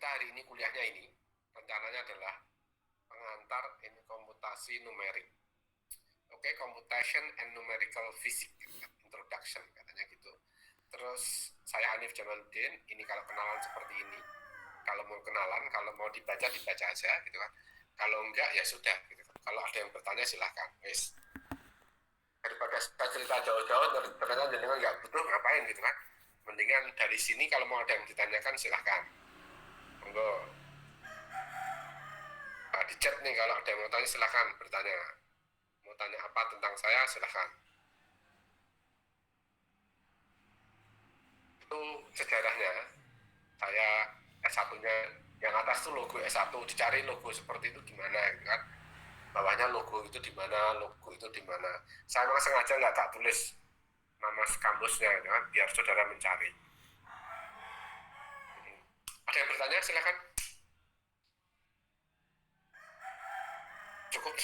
kita hari ini kuliahnya ini rencananya adalah pengantar ini komputasi numerik. Oke, Computation and Numerical Physics, Introduction katanya gitu. Terus saya Hanif Jamaluddin, ini kalau kenalan seperti ini. Kalau mau kenalan, kalau mau dibaca aja gitu kan. Kalau enggak ya sudah gitu kan. Kalau ada yang bertanya silahkan. Wes. Daripada saya cerita jauh-jauh ternyata jenengan nggak butuh ngapain gitu kan. Mendingan dari sini kalau mau ada yang ditanyakan silahkan. Monggo. Nah, di chat nih kalau ada yang mau tanya silahkan bertanya. Mau tanya apa tentang saya silahkan. Itu sejarahnya. Saya S1-nya yang atas tuh logo S1, dicari logo seperti itu gimana gitu kan. Bawahnya logo itu di mana, logo itu di mana. Saya memang sengaja nggak tak tulis nama kampusnya gitu kan, biar saudara mencari. Ada yang bertanya silahkan. Cukup.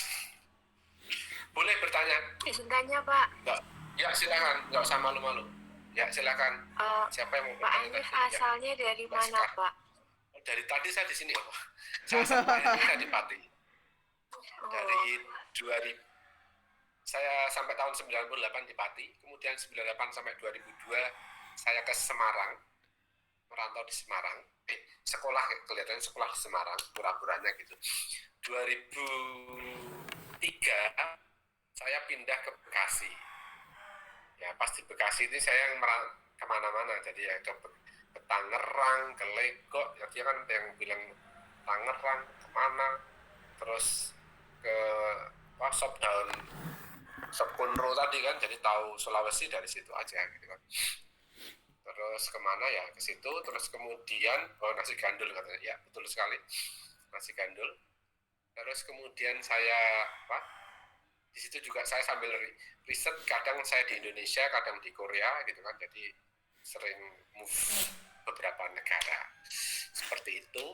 Boleh bertanya. Izin tanya Pak. Nggak. Ya silakan, nggak usah malu-malu. Ya silakan. Siapa yang mau Pak bertanya? Hanif asalnya ya. Dari mana Pak? Dari tadi saya di sini Pak. Saya sampai di Pati. Dari 2000 saya sampai tahun 98 di Pati, kemudian 98 sampai 2002 saya ke Semarang, merantau di Semarang. Sekolah kelihatannya sekolah di Semarang, pura-puranya gitu. 2003 saya pindah ke Bekasi. Ya pasti Bekasi ini saya yang kemana-mana, jadi ya ke Tangerang, ke Legok, ya dia kan yang bilang Tangerang kemana, terus ke Sop Daun Sop Kunro tadi kan, jadi tahu Sulawesi dari situ aja gitu kan. Terus kemana ya ke situ, terus kemudian nasi gandul katanya, ya betul sekali nasi gandul. Terus kemudian saya di situ juga saya sambil riset, kadang saya di Indonesia, kadang di Korea gitu kan, jadi sering move beberapa negara seperti itu.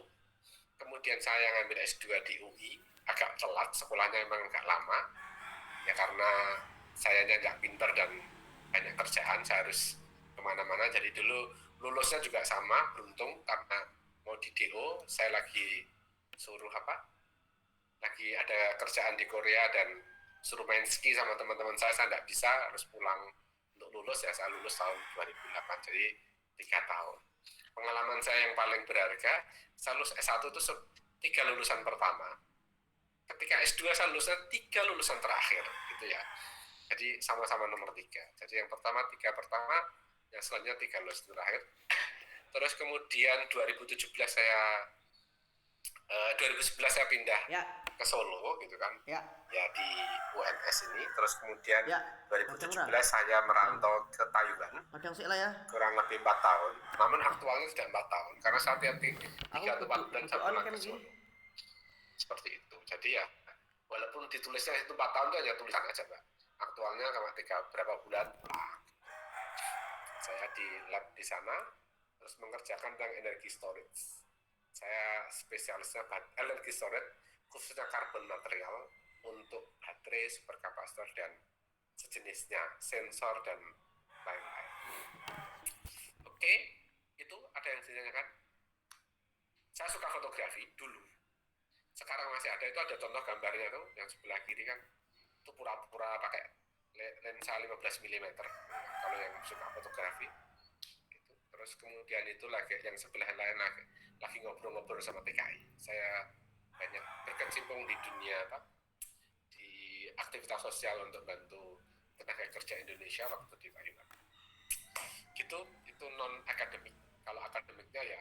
Kemudian saya ngambil S2 di UI, agak telat, sekolahnya emang agak lama ya karena sayanya nggak pinter dan banyak kerjaan, saya harus kemana-mana. Jadi dulu lulusnya juga sama, beruntung karena mau di DO, saya lagi suruh lagi ada kerjaan di Korea dan suruh main ski sama teman-teman saya nggak bisa, harus pulang untuk lulus ya. Saya lulus tahun 2008, jadi 3 tahun. Pengalaman saya yang paling berharga, saya lulus S1 itu 3 lulusan pertama. Ketika S2 saya lulusnya 3 lulusan terakhir gitu ya. Jadi sama-sama nomor 3. Jadi yang pertama 3 pertama, yang selanjutnya 3 lulusan terakhir. Terus kemudian 2017 saya 2011 saya pindah ke Solo gitu kan. Ya di UNS ini. Terus kemudian 2017 saya merantau ke Taiwan. Kurang lebih 4 tahun. Namun aktualnya sudah 4 tahun karena saya tiap 3 atau 4 bulan saya pulang ke Solo. Seperti itu. Jadi ya walaupun ditulisnya itu 4 tahun itu hanya tulisan aja Mbak. Aktualnya sama 3 berapa bulan pulang. Saya di lab di sana terus mengerjakan tentang energi storage. Saya spesialisnya energi storage, khususnya karbon material untuk baterai, superkapasitor dan sejenisnya, sensor dan lain-lain. Oke, itu ada yang ditanyakan. Saya suka fotografi dulu. Sekarang masih ada, itu ada contoh gambarnya tuh yang sebelah kiri kan, itu pura-pura pakai lensa 15 mm kalau yang suka fotografi gitu. Terus kemudian itu lagi yang sebelah lain lagi ngobrol-ngobrol sama TKI. Saya banyak berkecimpung di dunia di aktivitas sosial untuk bantu tenaga kerja Indonesia waktu di Taiwan gitu. Itu non akademik. Kalau akademiknya ya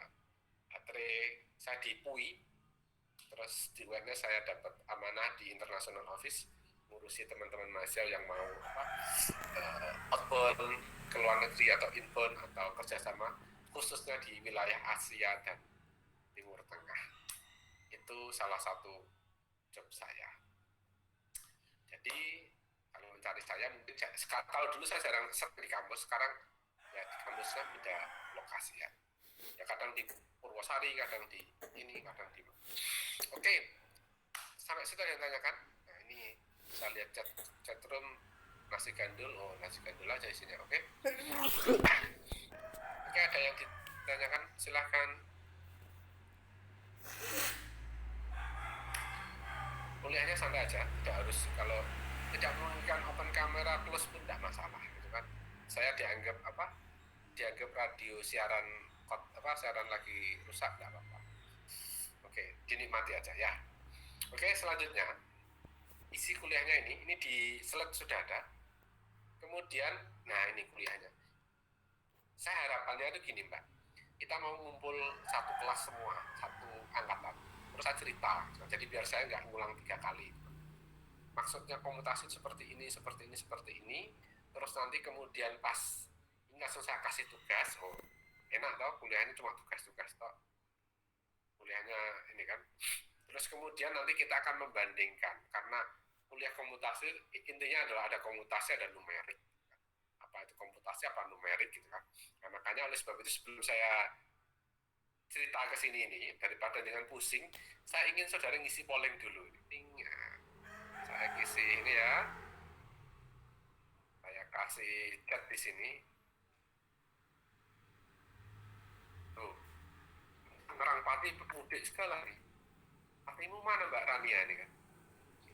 baterai, saya di PUI. Terus di UNS saya dapat amanah di International Office ngurusi teman-teman mahasiswa yang mau outbound ke luar negeri atau inbound atau kerjasama khususnya di wilayah Asia dan Timur Tengah. Itu salah satu job saya. Jadi kalau mencari saya mungkin kalau dulu saya jarang di kampus, sekarang ya di kampusnya beda lokasi ya. Ya kadang di Purwosari, kadang di ini, kadang di. Oke, sampai situ yang tanyakan. Nah ini saya lihat chat room nasi gandul. Oh nasi gandul aja isinya. Oke. Oke, ada yang ditanyakan silahkan. kuliahnya santai aja, tidak harus, kalau tidak memungkinkan open kamera close pun tidak masalah gitu kan. Saya dianggap radio siaran siaran lagi rusak, tidak apa-apa. Oke, dinikmati aja ya. Oke, selanjutnya isi kuliahnya ini di slide sudah ada. Kemudian, nah ini kuliahnya. Saya harapannya itu gini Mbak, kita mau ngumpul satu kelas semua, satu angkatan, terus saya cerita, jadi biar saya nggak ngulang 3 kali. Maksudnya komutasi seperti ini, terus nanti kemudian pas ini langsung saya kasih tugas, oh enak tau, kuliahnya cuma tugas-tugas toh, kuliahnya ini kan. Terus kemudian nanti kita akan membandingkan, karena kuliah komutasi intinya adalah ada komutasi, ada numerik. Apa itu komutasi, apa numerik gitu kan. Nah, makanya oleh sebab itu sebelum saya cerita ke sini ini, daripada dengan pusing, saya ingin saudara ngisi polling dulu. Saya isi ini ya. Saya kasih chat di sini. Tuh. Tangerang Pati mudik sekali. Patimu mana Mbak Rania ini kan?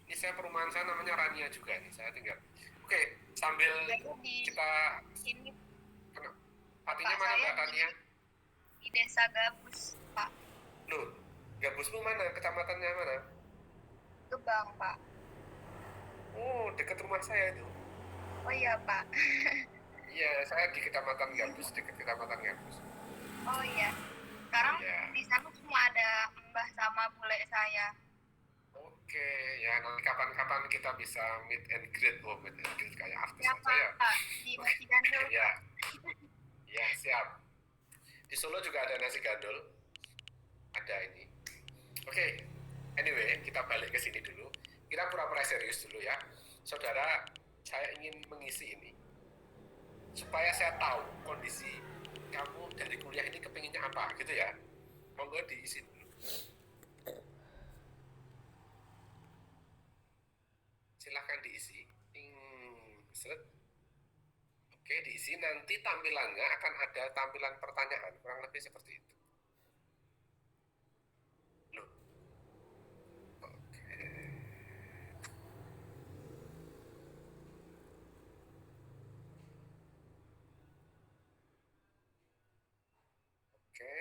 Ini saya perumahan saya namanya Rania juga nih. Saya tinggal. Oke, sambil kita Ini Patinya mana Mbak Rania? di Desa Gabus, Pak. Loh, Gabusmu mana? Kecamatannya mana? Gebang, Pak. Oh, dekat rumah saya itu. Oh iya, Pak. Iya, saya di Kecamatan Gabus, dekat Kecamatan Gabus. Oh iya. Sekarang Iya. di sana cuma ada Mbah sama bule saya. Oke, ya nanti kapan-kapan kita bisa meet and greet, kayak artis Ya, aja ya. Pak. Di Nasi Gandul. Ya, ya siap. Di Solo juga ada nasi gandul, ada ini. Oke, anyway, kita balik ke sini dulu. Kita pura-pura serius dulu ya, saudara. Saya ingin mengisi ini supaya saya tahu kondisi kamu dari kuliah ini kepinginnya apa, gitu ya. Monggo diisi dulu. Silahkan diisi. Set. Oke, diisi. Nanti tampilannya akan ada tampilan pertanyaan, kurang lebih seperti itu. Loh. Oke. Oke.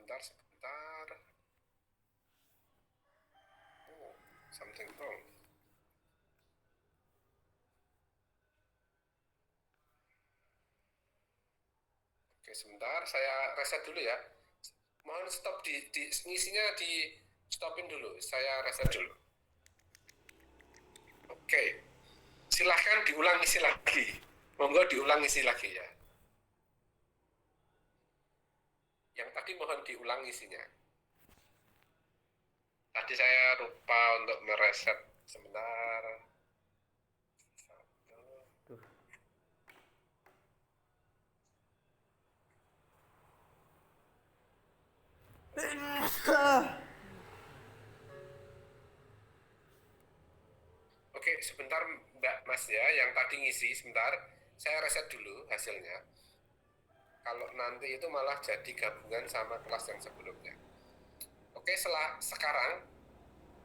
Sebentar. Oh, something wrong. Oke, sebentar, saya reset dulu ya. Mohon stop ngisinya di stopin dulu. Saya reset dulu. Oke, silahkan diulang isi lagi. Monggo diulang isi lagi ya. Yang tadi mohon diulang isinya. Tadi saya lupa untuk mereset. Sebentar. Oke, sebentar Mbak Mas ya, yang tadi ngisi sebentar. Saya reset dulu hasilnya. Kalau nanti itu malah jadi gabungan sama kelas yang sebelumnya. Oke, sekarang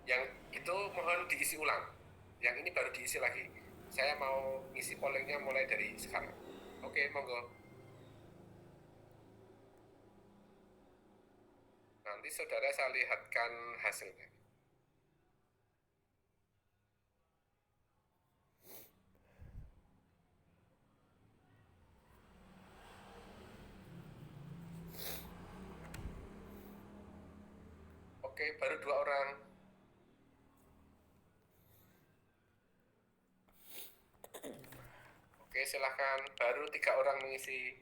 yang itu mohon diisi ulang. Yang ini baru diisi lagi. Saya mau ngisi pollingnya mulai dari sekarang. Oke, monggo. Nanti saudara saya lihatkan hasilnya. Oke, baru 2 orang. Oke, silakan. Baru 3 orang mengisi.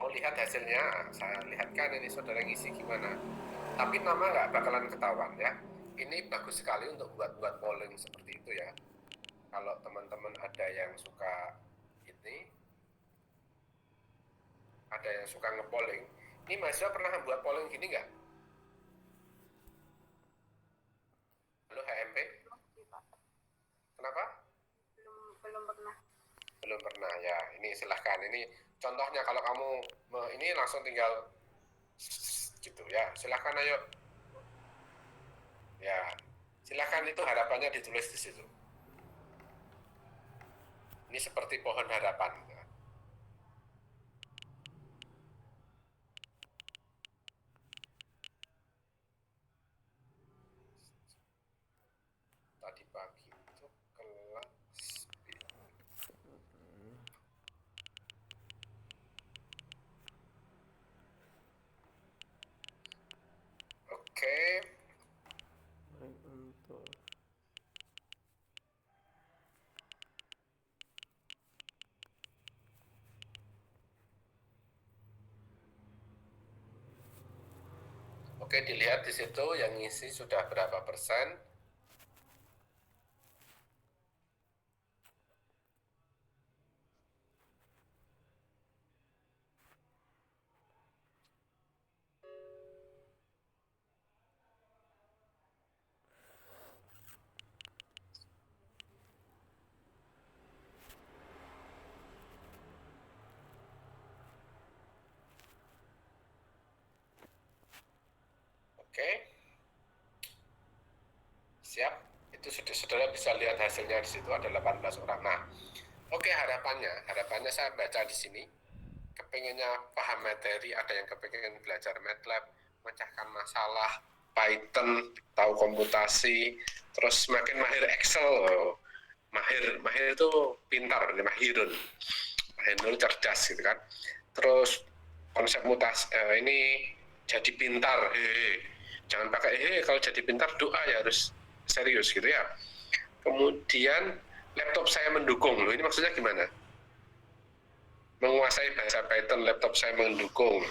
Mau lihat hasilnya? Saya lihatkan ini saudara ngisi gimana. Tapi nama nggak bakalan ketahuan ya. Ini bagus sekali untuk buat polling seperti itu ya. Kalau teman-teman ada yang suka ini, ada yang suka nge-polling. Ini mahasiswa pernah buat polling gini nggak? Halo HMP? Kenapa? Belum pernah. Belum pernah ya. Ini silahkan. Ini contohnya kalau kamu ini langsung tinggal gitu ya. Silahkan ayo. Ya, silahkan itu harapannya ditulis di situ. Ini seperti pohon harapan. Tadi pagi itu kelas Oke. Untuk Oke, dilihat di situ yang ngisi sudah berapa persen. Oke. Siap. Itu sudah saudara bisa lihat hasilnya di situ ada 18 orang. Nah, oke, harapannya saya baca di sini. Kepengennya paham materi, ada yang kepengen belajar MATLAB, memecahkan masalah, Python, tahu komputasi, terus semakin mahir Excel. Mahir itu pintar, mahirun. Mahirun cerdas gitu kan. Terus konsep mutasi ini jadi pintar. Jangan pakai kalau jadi pintar doa ya, harus serius gitu ya. Kemudian laptop saya mendukung. Loh, ini maksudnya gimana? Menguasai bahasa Python, laptop saya mendukung.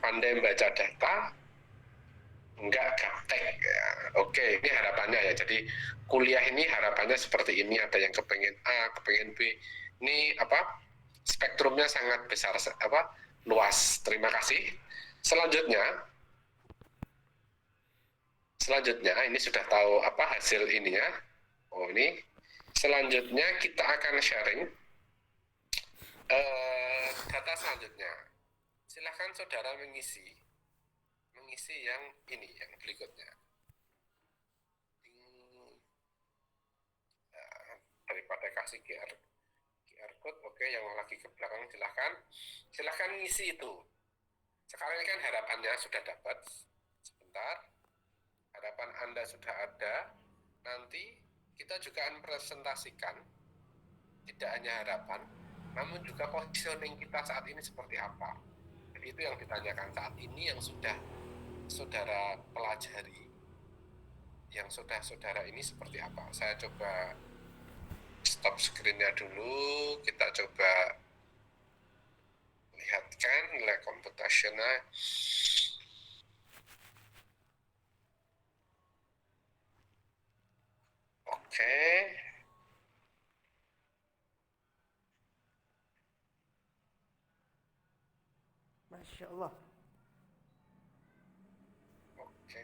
Pandai membaca data, enggak gaptek. Ya, oke, ini harapannya ya. Jadi kuliah ini harapannya seperti ini. Ada yang kepengen A, kepengen B. Ini apa? Spektrumnya sangat besar, luas. Terima kasih. Selanjutnya ini sudah tahu apa hasil ininya. Oh, ini selanjutnya kita akan sharing data selanjutnya. Silahkan saudara mengisi yang ini, yang berikutnya. Daripada kasih QR code, oke, yang lagi ke belakang silahkan ngisi itu. Sekarang ini kan harapannya sudah dapat. Sebentar, harapan Anda sudah ada. Nanti kita juga akan presentasikan tidak hanya harapan, namun juga positioning kita saat ini seperti apa. Jadi itu yang ditanyakan saat ini, yang sudah saudara pelajari, yang sudah saudara ini seperti apa. Saya coba stop screen-nya dulu, kita coba lihatkan nilai computational. Oke. Masya Allah. Oke.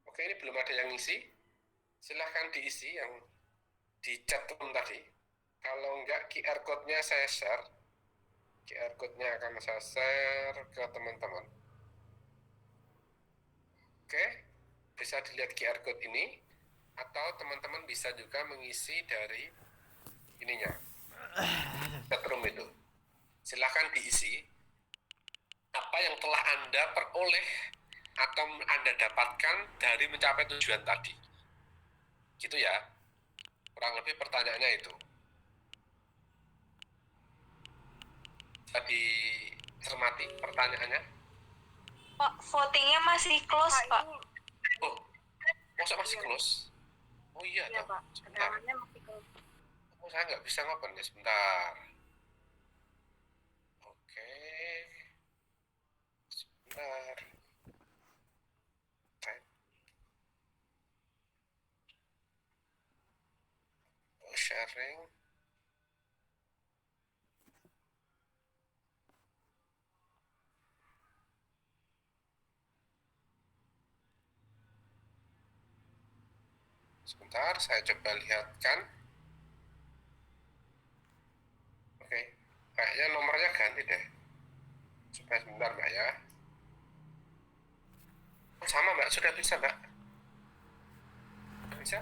Oke, ini belum ada yang ngisi. Silahkan diisi yang di chat room tadi. Kalau enggak, QR code-nya saya share. QR code-nya akan saya share ke teman-teman. Oke, bisa dilihat QR code ini, atau teman-teman bisa juga mengisi dari ininya, chat room itu. Silahkan diisi apa yang telah Anda peroleh atau Anda dapatkan dari mencapai tujuan tadi. Gitu ya. Kurang lebih pertanyaannya itu. Bisa dicermati pertanyaannya? Pak, votingnya masih close, Pak. Oh, masa masih close? Oh iya, Iya, toh. Pak. Sebentar. Keterangannya masih close. Oh, saya nggak bisa ngopen ya, sebentar. Oke. Sebentar. Type. sharing. Sebentar, saya coba lihatkan. Oke, kayaknya nomornya ganti deh. Coba sebentar Mbak ya. Oh, sama Mbak, sudah bisa Mbak. Bisa?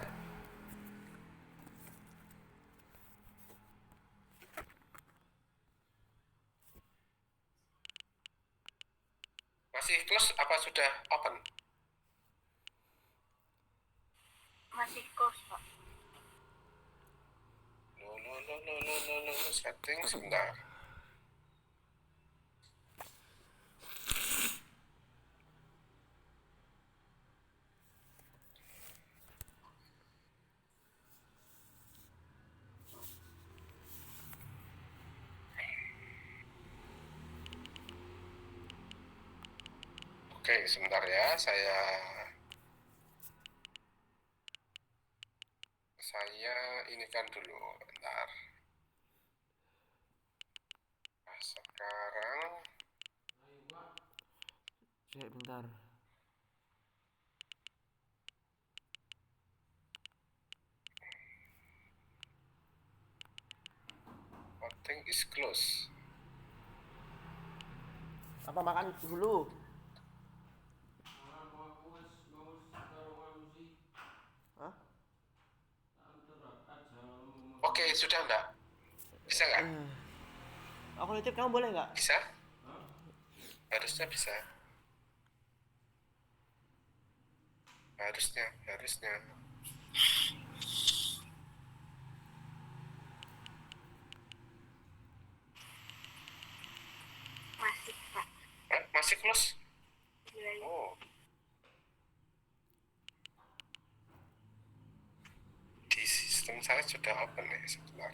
Masih close apa sudah open? Masih close, Pak. Setting sebentar. Oke, sebentar ya, saya inikan dulu, bentar. Nah, sekarang Cek bentar. voting is close. Apa makan dulu? Hah? Oke, sudah Mbak. Bisa nggak? Aku nitip kamu boleh nggak? Bisa? Harusnya bisa. Harusnya. Masih, Pak. Masih close? Iya. Oh. Di sistem saya sudah open ya, sebentar.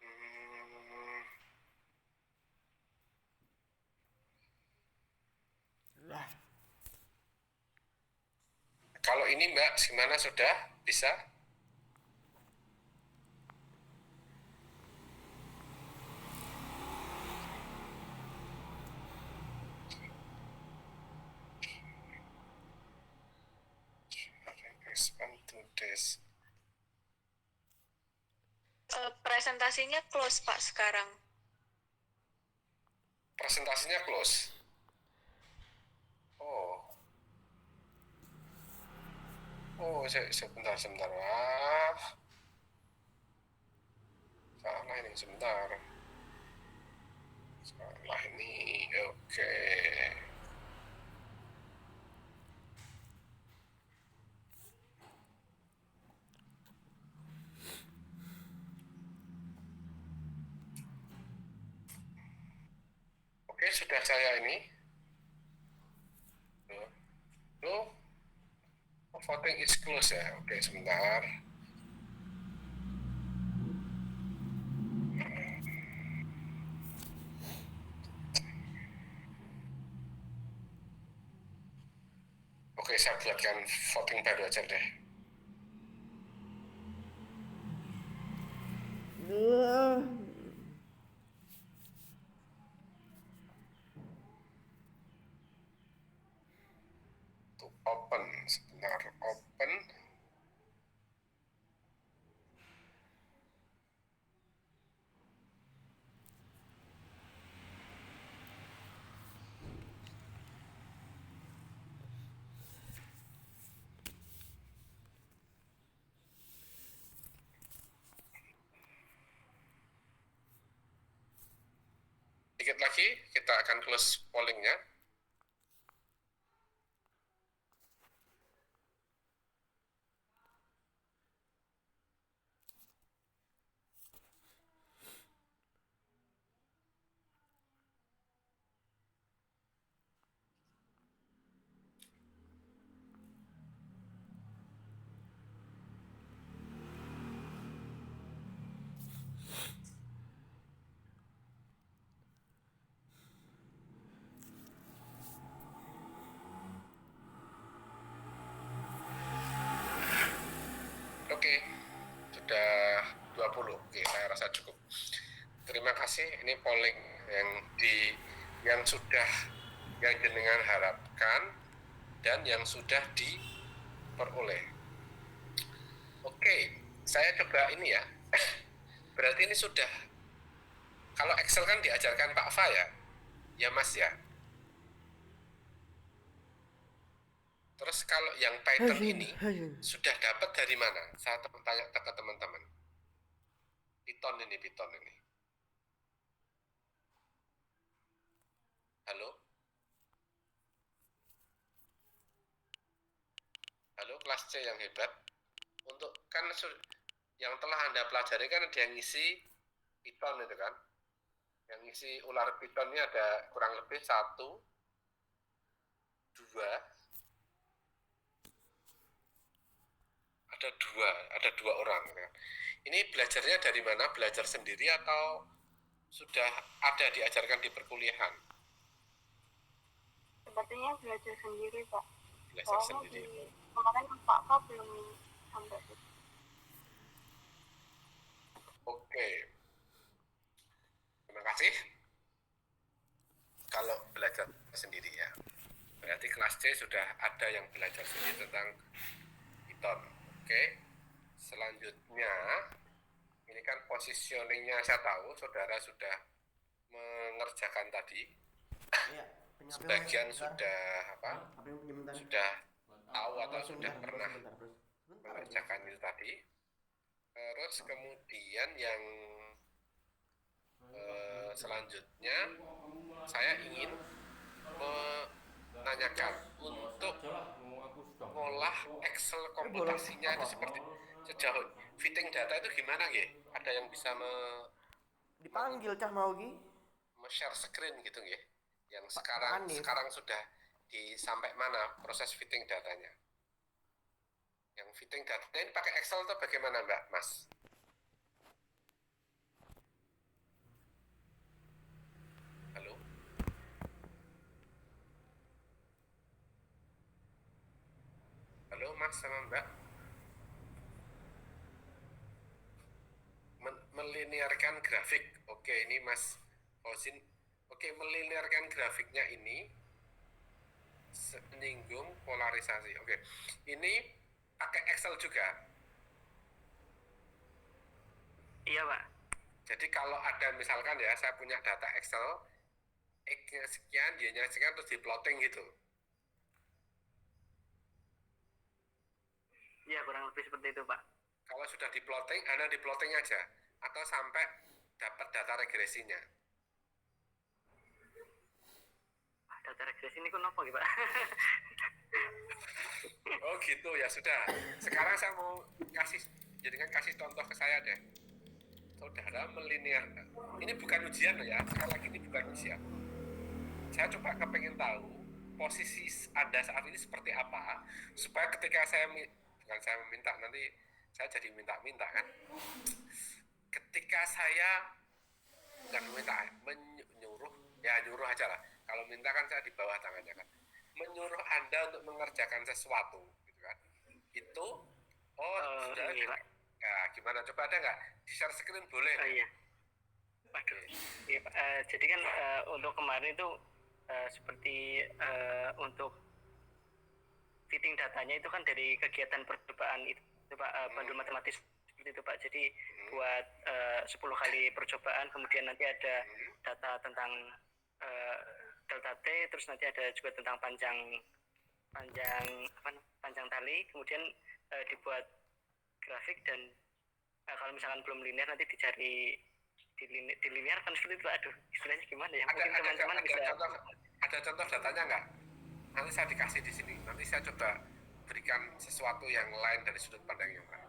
Hmm, Lah, kalau ini Mbak, gimana sudah? Bisa? Expand to this. Presentasinya close Pak sekarang. Presentasinya close. Sebentar. Wah, salah ini, sebentar. Salah ini, oke. Oke, sudah saya ini. Loh, voting is close ya. Oke, sebentar. Oke, saya buatkan voting baru aja deh. To open, sebentar, open. Dikit lagi, kita akan close pollingnya. 20. Oke, saya rasa cukup. Terima kasih. Ini polling yang jenengan harapkan dan yang sudah diperoleh. Oke, saya coba ini ya. Berarti ini sudah. Kalau Excel kan diajarkan Pak Fa ya? Ya Mas ya. Terus kalau yang Python ini sudah dapat dari mana? Saya tanya ke teman-teman. Python ini. Halo? Halo kelas C yang hebat. Untuk kan yang telah Anda pelajari kan ada yang ngisi Python itu kan. Yang ngisi ular Python ini ada kurang lebih 1, 2, ada dua orang. Ini belajarnya dari mana? Belajar sendiri atau sudah ada diajarkan di perkuliahan? Sepertinya belajar sendiri, Pak. Belajar Soalnya sendiri. kemarin Pak belum sampai situ. Oke. Terima kasih. Kalau belajar sendiri ya. Berarti kelas C sudah ada yang belajar sendiri tentang Python. Oke. Selanjutnya, ini kan positioningnya saya tahu, saudara sudah mengerjakan tadi. Iya. Sebagian sudah sudah tahu atau sudah pernah mengerjakan itu tadi. Terus kemudian yang selanjutnya saya ingin menanyakan untuk ngolah Excel komputasinya itu seperti sejauh fitting data itu gimana ya? Ada yang bisa dipanggil cah mau Gi? share screen gitu ya? Yang Hanif. sekarang sudah sampai mana proses fitting datanya? Yang fitting datanya ini pakai Excel atau bagaimana Mbak Mas? Halo? Halo Mas sama Mbak? Melinearkan grafik. Oke, ini Mas Fauzin. Oke, melinearkan grafiknya ini menyinggung polarisasi. Oke, ini pakai Excel juga. Iya, Pak. Jadi kalau ada misalkan ya, saya punya data Excel, X-nya sekian, Y-nya sekian, terus di plotting gitu. Iya, kurang lebih seperti itu, Pak. Kalau sudah di plotting, Anda di plotting aja. Atau sampai dapat data regresinya. Data regresi ini kenapa gitu, Pak? Oh gitu ya sudah. Sekarang saya mau kasih contoh ke saya deh. Saudara melinear. Ini bukan ujian loh ya. Sekali lagi ini bukan ujian. Saya coba kepengen tahu posisi Anda saat ini seperti apa supaya ketika bukan saya meminta, nanti saya jadi minta-minta kan. Ketika saya bukan meminta, nyuruh aja lah. Kalau minta kan saya di bawah tangannya kan. Menyuruh Anda untuk mengerjakan sesuatu, gitu kan. Itu, sudah iya, Pak. Ya, gimana? Coba ada nggak? Di share screen boleh? Iya. Waduh. Iya, Pak. Jadi kan untuk kemarin itu seperti untuk fitting datanya itu kan dari kegiatan percobaan itu Pak, pandu matematis seperti itu Pak. Jadi buat 10 kali percobaan, kemudian nanti ada data tentang delta T, terus nanti ada juga tentang panjang tali, kemudian dibuat grafik, dan kalau misalkan belum linear nanti dicari dilinearkan seperti itu. Aduh, istilahnya gimana ya? Mungkin teman-teman bisa. Ada contoh datanya nggak? Nanti saya dikasih di sini. Nanti saya coba berikan sesuatu yang lain dari sudut pandang yang lain.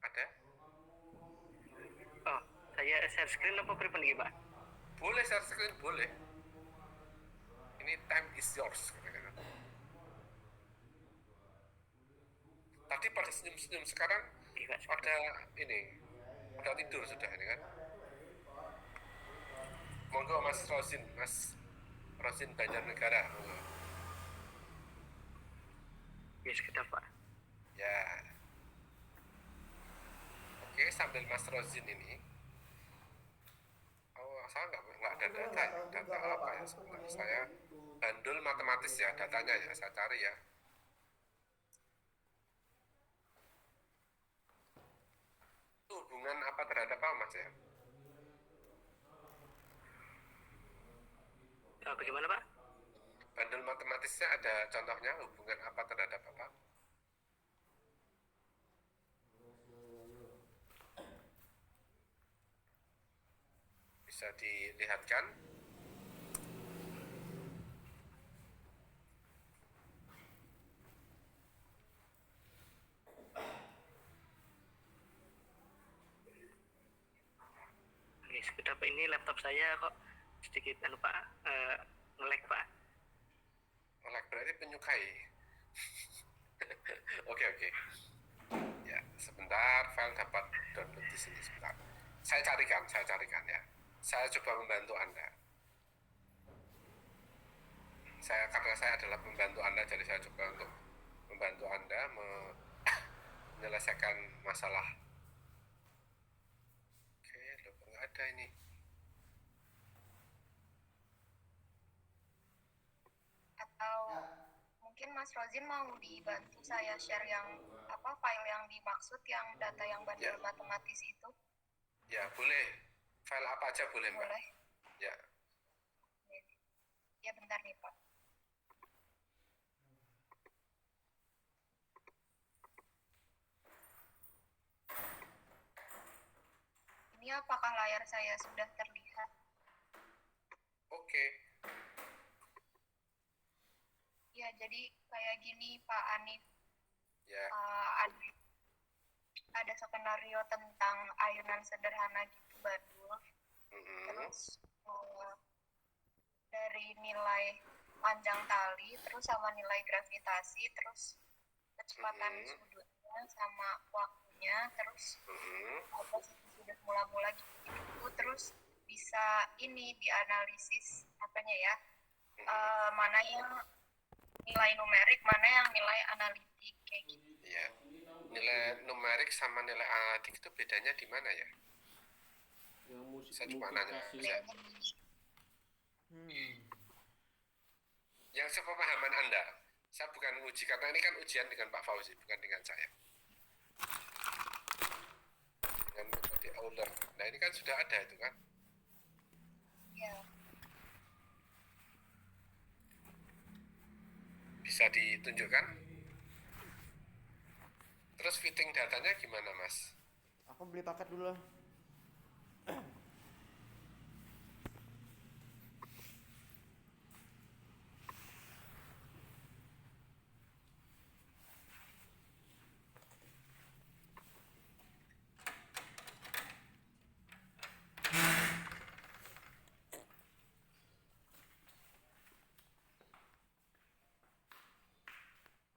Ada? Oh, saya share screen apa pribadi Pak? Boleh share screen, boleh. Ini time is yours. Tadi pada senyum-senyum, sekarang ada ini, udah tidur sudah ini kan. Monggo Mas Rosin Banjarnegara. Ya, sekedar Pak. Ya. Oke, sambil Mas Rozin ini. Oh, saya nggak ada data ya. Data apa ya sebentar. Saya bandul matematis ya, datanya ya. Saya cari ya. Itu hubungan apa terhadap apa, Mas ya? Bagaimana Pak? Bandul matematisnya ada contohnya hubungan apa terhadap apa? Bisa dilihatkan? Oke, sekedar Pak, ini laptop saya kok sedikit Pak nge-lag Pak. Oleh berarti penyukai. Oke. Ya, sebentar file dapat download di sini sebentar. Saya carikan ya. Saya coba membantu Anda. Karena saya adalah pembantu Anda, jadi saya coba untuk membantu Anda menyelesaikan masalah. Oke, loh, nggak ada ini. Atau mungkin Mas Rozin mau dibantu saya share yang file yang dimaksud, yang data yang bandel Ya. matematis itu? Ya, boleh. File apa aja boleh, Mbak? Boleh? Ya. Ya bentar nih Pak. Ini apakah layar saya sudah terlihat? Oke. Ya, jadi kayak gini Pak Anif. Ya. Ada skenario tentang ayunan sederhana gitu bandul. Mm-mm. Terus dari nilai panjang tali, terus sama nilai gravitasi, terus kecepatan sudutnya sama waktunya, terus apa sudut mula-mula gitu, terus bisa ini dianalisis apanya ya, mana yang nilai numerik, mana yang nilai analitik kayak gitu. Iya. Nilai numerik sama nilai analitik itu bedanya di mana ya? Saya cuma nanya. Ya. Yang sepemahaman Anda, saya bukan uji karena ini kan ujian dengan Pak Fauzi, bukan dengan saya. Dengan metode Euler. Nah ini kan sudah ada itu kan? Ya. Bisa ditunjukkan? Terus fitting datanya gimana, Mas? Aku beli paket dulu lah.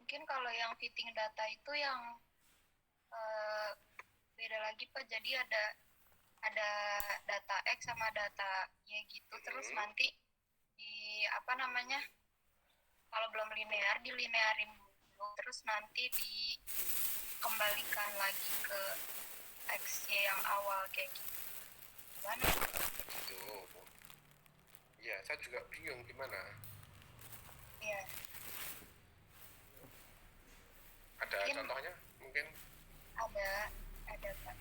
Mungkin kalau yang fitting data itu yang beda lagi Pak. Jadi ada data X sama data Y gitu. Terus nanti di kalau belum linear dilinearin dulu. Terus nanti dikembalikan lagi ke X Y yang awal kayak gitu. Gimana? Gitu. Ya, saya juga bingung gimana. Iya. Ada Mungkin contohnya? Mungkin ada Pak.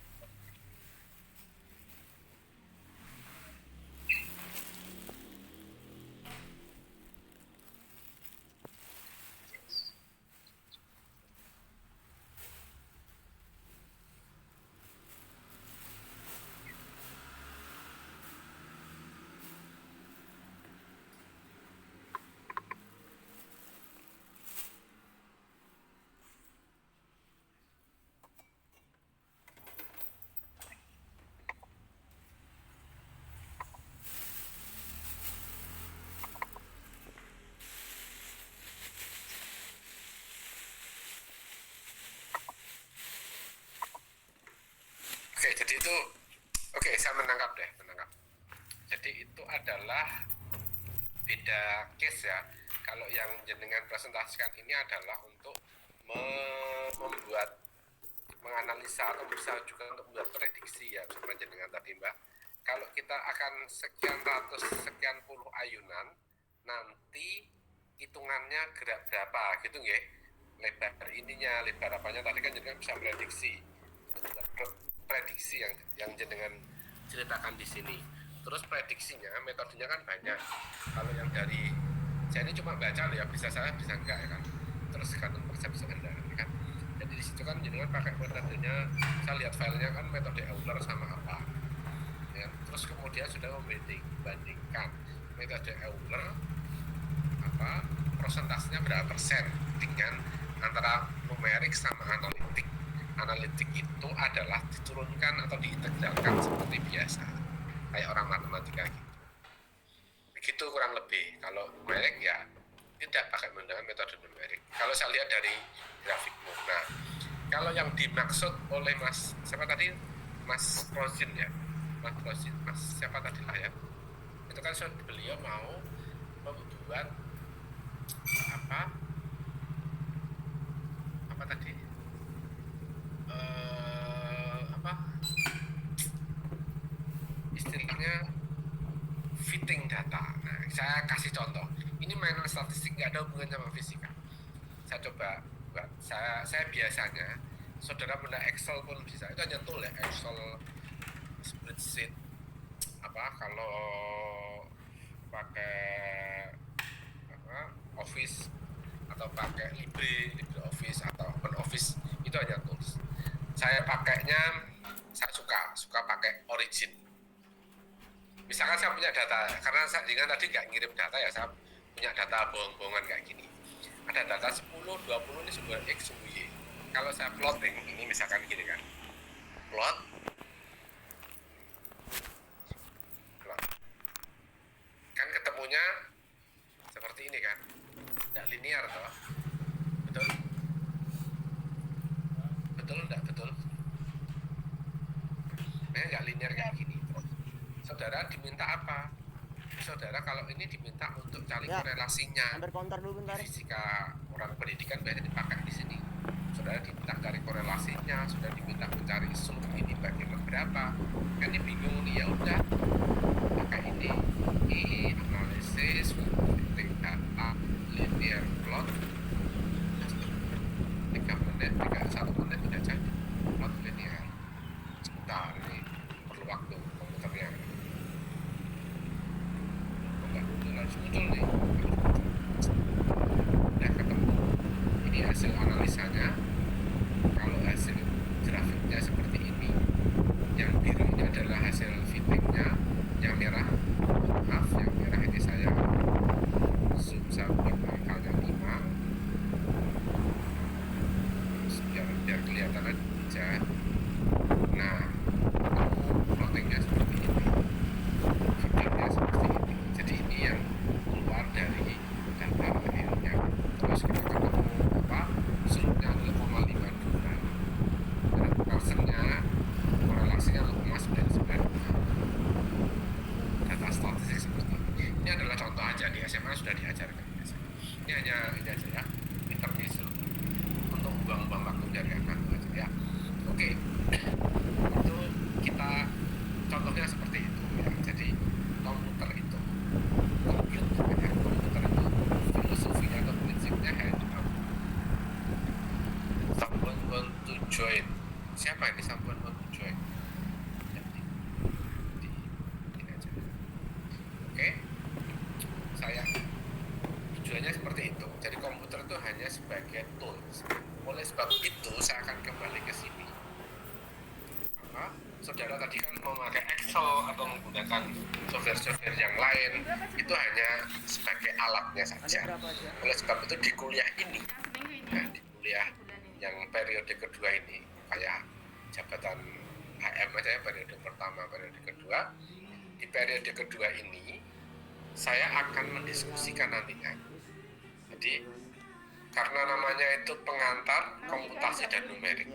Oke, jadi itu saya menangkap. Jadi itu adalah beda case ya. Kalau yang jenengan presentasikan ini adalah untuk menganalisa atau berusaha juga untuk membuat prediksi ya sama jenengan tadi Mbak. Kalau kita akan sekian ratus, sekian puluh ayunan, nanti hitungannya gerak berapa gitu nggih. Lebar ininya, lebar apanya tadi kan jenengan bisa prediksi yang jenengan ceritakan di sini. Terus prediksinya, metodenya kan banyak. Kalau yang dari saya ini cuma baca loh ya, bisa salah bisa enggak ya kan. Terus tergantung persepsi Anda kan. Jadi di situ kan jenengan pakai metodenya, saya lihat filenya kan metode Euler sama apa. Ya, terus kemudian sudah membandingkan metode Euler apa prosentasenya berapa persen dengan antara numerik sama analitik. Analitik itu adalah diturunkan atau diintegralkan seperti biasa kayak orang matematika gitu. Begitu kurang lebih. Kalau numerik ya tidak pakai menggunakan metode numerik. Kalau saya lihat dari grafikmu. Nah, kalau yang dimaksud oleh Mas siapa tadi? Mas Rosin ya. Mas Rosin, Mas siapa tadi lah ya? Itu kan beliau mau membuat apa tadi? Istilahnya fitting data. Nah, saya kasih contoh. Ini mainan statistik nggak ada hubungannya sama fisika. Saya coba buat. Saya biasanya, saudara benda Excel pun bisa. Itu hanya tool ya, Excel, spreadsheet. Kalau pakai Office atau pakai LibreOffice atau OpenOffice itu hanya tools. Saya suka pakai Origin. Misalkan saya punya data, karena saya dengan tadi nggak ngirim data ya, saya punya data bohong-bohongan kayak gini. Ada data 10, 20 ini sumber X, sumber Y. Kalau saya plotting, ini misalkan gini kan, plot, kan ketemunya seperti ini kan, nggak linear toh, betul? Betul nggak betul? Nggak linear kayak gini. Saudara diminta apa? Saudara kalau ini diminta untuk cari korelasinya. Under counter dulu bentar. Fisika orang pendidikan biasanya dipakai di sini. Saudara diminta cari korelasinya, sudah diminta mencari slope ini bagaimana berapa. Kan ini bingung nih, ya udah pakai ini analisis fitting data linear plot 1 menit udah jadi plot linear. Sebentar, ini perlu waktu komputernya. Harus muncul nih, udah ketemu. Ini hasil analisanya. Kalau hasil grafiknya seperti ini, yang biru ini adalah hasil fittingnya, yang merah yang merah ini saya zoom sampai angkanya 5 biar kelihatan aja. Nah, plottingnya seperti ini, fittingnya seperti ini. Jadi ini yang keluar dari data realnya. Terus kita ketemu slope-nya 0,52, dan persennya korelasinya 0,99. Data statistik seperti ini. Ini adalah contoh aja, di SMA sudah diajarkan. Ini hanya ini aja ya, intermezzo untuk buang-buang waktu dari anak aja ya. Oke, itu kita contohnya seperti itu ya. Jadi komputer itu filosofinya atau prinsipnya someone want to join. Siapa ini someone want to join? Jadi ini aja. Oke, saya tujuannya seperti itu. Jadi komputer itu hanya sebagai tools. Oleh sebab itu saya akan kembali ke sini. Saudara tadi kan memakai Excel atau menggunakan software-software yang lain, itu hanya sebagai alatnya saja. Oleh sebab itu di kuliah ini, di kuliah yang periode kedua ini, kayak jabatan HM aja ya, periode pertama, periode kedua. Di periode kedua ini, saya akan mendiskusikan nantinya. Jadi, karena namanya itu pengantar komputasi dan numerik.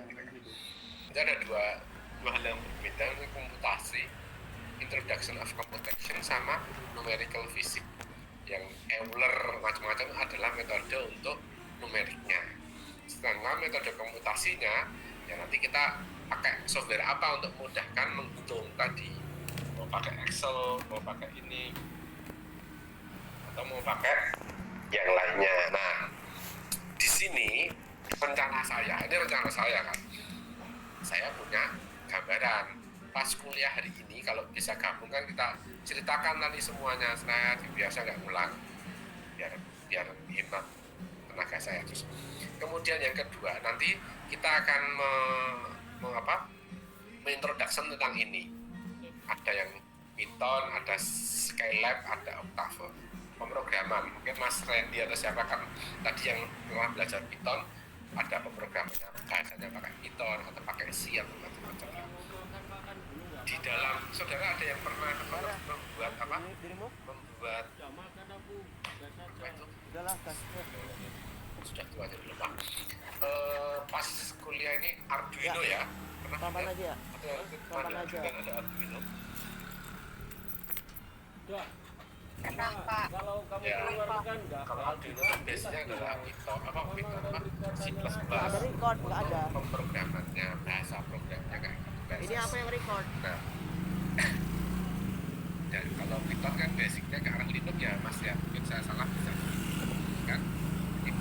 Itu ada dua hal yang berbeda, ini komputasi, introduction of computation, sama numerical physics. Yang Euler macam-macam adalah metode untuk numeriknya. Sedangkan metode komputasinya Ya nanti kita pakai software apa untuk memudahkan menghitung tadi, mau pakai Excel, mau pakai ini, atau mau pakai yang lainnya. Nah, di sini rencana saya kan, saya punya gambaran pas kuliah hari ini kalau bisa gabung kan kita ceritakan nanti semuanya, saya biasa nggak ngulang biar hemat tenaga saya. Terus kemudian yang kedua nanti kita akan mengintroduction tentang ini, ada yang Python, ada Scilab, ada Octave, pemrograman. Mungkin Mas Randy atau siapa kan tadi yang telah belajar Python, ada pemrogramannya, bahasanya pakai Python atau pakai C atau macam-macam. Di dalam saudara ada yang pernah membuat apa? Membuat apa itu? Udahlah, kasih. Sudah tua jadi lupa. Pas kuliah ini Arduino ya? Pernah Kapan ada? aja ya? Kapan aja? Ada Arduino. Kenapa? Ya, kalau Arduino kan biasanya adalah Python apa C++. Ada record, nggak ada. Pemrogramannya, bahasa programnya kayak gitu. Ini apa yang record? Nah, dan kalau Python kan basicnya ke arah Linux ya Mas ya, mungkin saya salah bisa kan. Jadi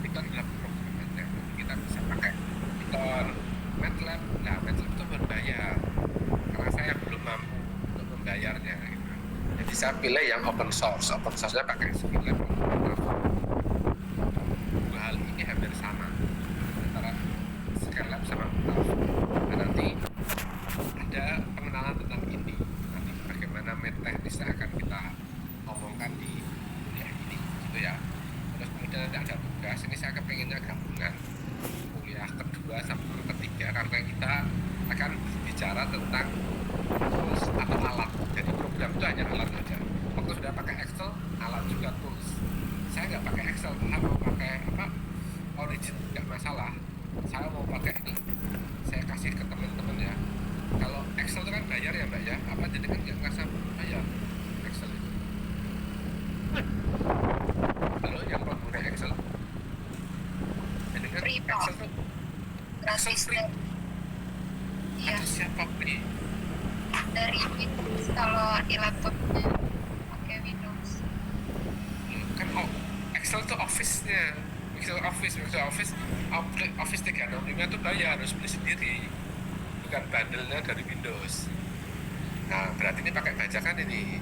Python adalah pemrogramannya, jadi kita bisa pakai Python, MATLAB. Nah, MATLAB itu berbayar karena saya belum mampu untuk membayarnya gitu. Jadi saya pilih yang open source-nya pakai Scilab. Dua hal ini hampir sama antara Scilab sama Octave. Nah, nanti ada pengenalan tentang ini, nanti bagaimana teknisnya akan kita omongkan di kuliah ini gitu ya. Terus kemudian nanti ada tugas, ini saya kepengennya gabungan kuliah kedua sama ketiga karena kita akan bicara tentang tools atau alat. Jadi program itu hanya alat saja. Waktu sudah pakai Excel, alat juga tools. Saya nggak pakai Excel, saya mau pakai Origin nggak masalah. Saya mau pakai ini, saya kasih ke teman-teman ya. Kalau Excel itu kan bayar ya Mbak ya, apa jadi kan nggak ngerasa bayar Excel itu. Kalau yang pengguna Excel, jadi kan Free, Pak. Excel itu Gratis free. deh. Iya, Ada siapa free? dari Windows kalau di laptopnya pakai Windows. Kan Excel itu Office-nya, Office 365 itu bayar, harus beli sendiri, bukan bundle-nya dari Windows. Nah, berarti ini pakai bajakan ini,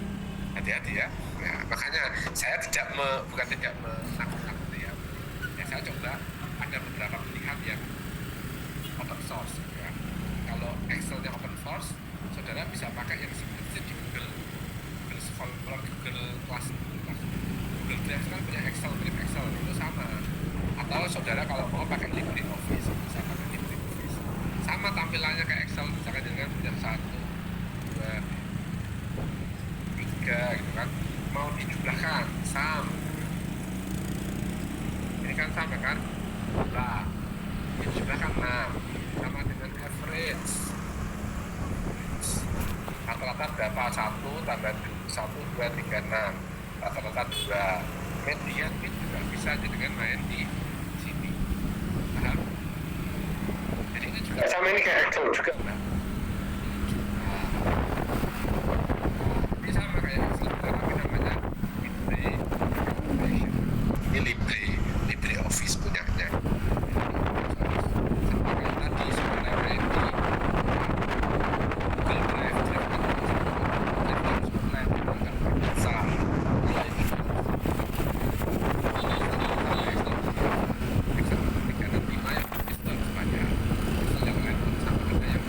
hati-hati ya. Nah, makanya saya bukan tidak menakut-nakuti ya. Saya coba ada beberapa pilihan yang open source ya. Kalau Excel-nya open source, saudara bisa pakai yang seperti di Google Scholar, Google Drive kan punya Excel, mirip Excel itu sama. Atau saudara kalau mau pakai LibreOffice, bisa pakai LibreOffice. Sama tampilannya kayak Excel, misalkan dengan punya 1, 2, 3 gitu kan. Mau dijumlahkan, sum. Ini kan sama kan? Nah, dijumlahkan 6 sama dengan average. Rata-rata berapa? 1 tambah 1, 2, 3, 6. Rata-rata 2. Median itu juga bisa dengan main di sini. Paham? Jadi ini juga sama ini kayak Excel juga, Mbak. Ini sama kayak Excel juga, tapi namanya LibreOffice punyanya. Sama kayak tadi sebenarnya di Google Drive bisa. Excel 365 yang itu harus banyak. Excel yang lain pun sama ada yang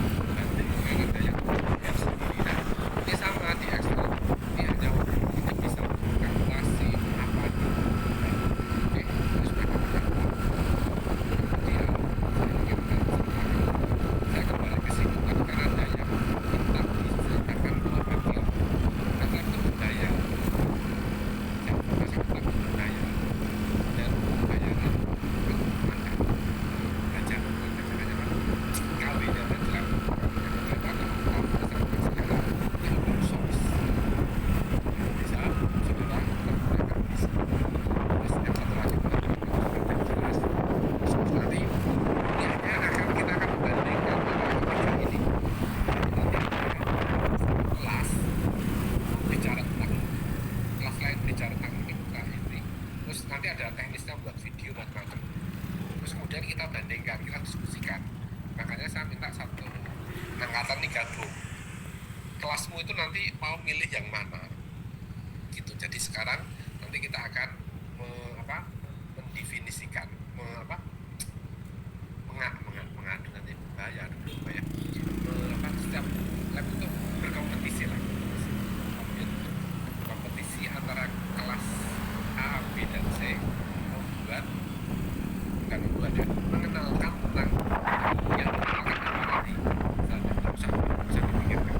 latihan, kita diskusikan. Makanya saya minta satu angkatan nih gabung. Kelasmu itu nanti mau milih yang mana gitu. Jadi sekarang nanti kita akan mendefinisikan mengadu nanti bahaya dulu ya. Setiap lab itu berkompetisi lah. Kompetisi antara kelas A, B, dan C mengenalkan tentang yang mengenalkan apa nanti. Tidak usah dipikirkan.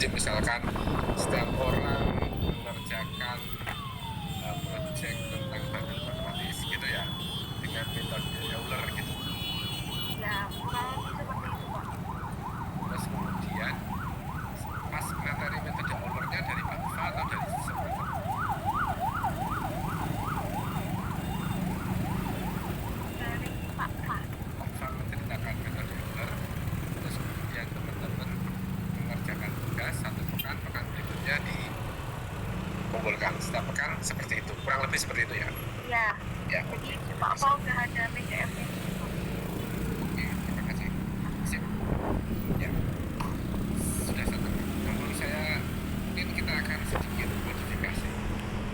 Misalkan setiap orang mengerjakan project tentang bandel matematis gitu ya, dengan metode Euler gitu. Ya, kalau seperti itu Pak. Terus kemudian pas materi metode Eulernya dari Pak Fa atau dari seseorang? Dari Pak Pak. Pak Fa menceritakan metode Euler, terus kemudian teman-teman mengerjakan tugas satu pekan berikutnya dikumpulkan setiap pekan seperti itu, kurang lebih seperti itu ya. Ya. Ya. Jadi Pak Pak udah ada PDF-nya. Oke, terima kasih. Sip. Ya. Sudah satu. Lalu mungkin kita akan sedikit modifikasi.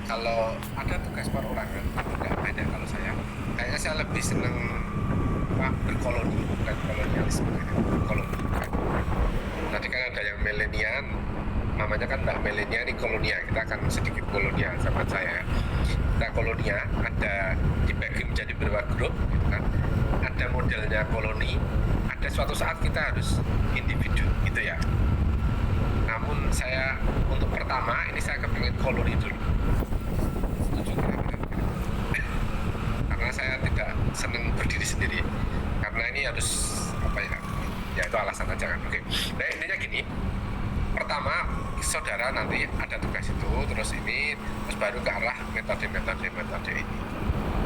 Kalau ada tugas perorangan, nggak beda kalau saya. Kayaknya saya lebih seneng berkoloni, bukan kolonialisme. Koloni. Tadi kan ada yang milenial, namanya kan Mbak Melenia ini kolonia. Kita akan sedikit kolonia sama saya. Kita kolonia ada dibagi menjadi beberapa grup, gitu kan. Ada modelnya koloni, ada suatu saat kita harus individu, gitu ya. Namun saya untuk pertama ini saya kepingin koloni dulu. Setuju kira-kira? Karena saya tidak senang berdiri sendiri. Karena ini harus ya itu alasan aja kan. Oke. Nah intinya gini. Pertama, saudara nanti ada tugas itu, terus baru ke arah metode ini.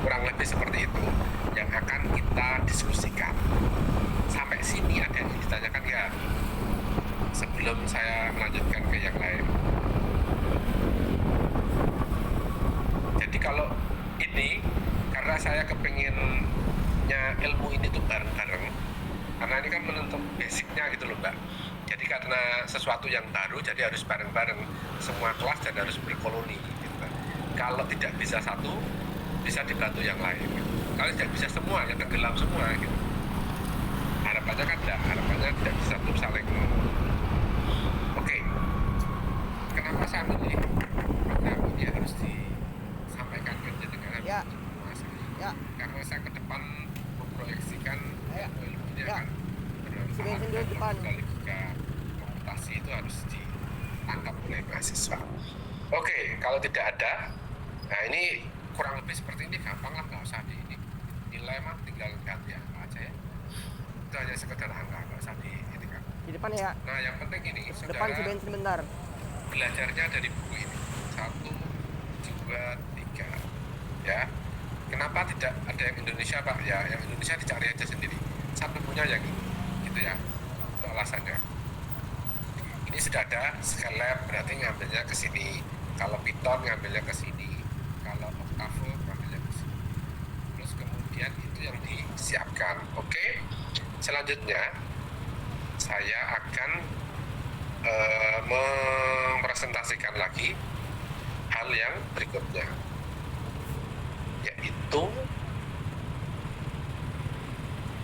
Kurang lebih seperti itu yang akan kita diskusikan. Sampai sini ada yang ditanyakan ya? Sebelum saya melanjutkan ke yang lain. Jadi kalau ini, karena saya kepinginnya ilmu ini tuh bareng-bareng, karena ini kan menuntut basicnya gitu loh Mbak. Jadi karena sesuatu yang baru, jadi harus bareng-bareng semua kelas dan harus berkoloni gitu kan. Kalau tidak bisa satu, bisa dibantu yang lain gitu. Kalau tidak bisa semua, ya tenggelam semua gitu. Harapannya kan harapannya tidak bisa untuk saling. Oke. Kenapa saya milih program ini harus disampaikan ke jenengan Ya. menguasai? Ya. Karena saya ke depan memproyeksikan ilmu ini akan bermanfaat Sini di depan. dan logika komputasi itu harus ditangkap oleh mahasiswa. Oke, kalau tidak ada, nah ini kurang lebih seperti ini, gampang lah, nggak usah ini nilai mah tinggal ganti angka aja ya. Itu hanya sekedar angka, nggak usah ini kan. Di depan ya. Nah yang penting ini, Depan si saudara bensin bentar. belajarnya dari buku ini. 1, 2, 3. Ya. Kenapa tidak ada yang Indonesia, Pak? Ya, yang Indonesia dicari aja sendiri. Saya punya yang ini. Gitu ya. Itu alasannya. Ini sudah ada Scalab, berarti ngambilnya ke sini. Kalau Python ngambilnya ke sini. Kalau Octave ngambilnya ke sini. Terus kemudian itu yang disiapkan. Oke. Selanjutnya saya akan mempresentasikan lagi hal yang berikutnya, yaitu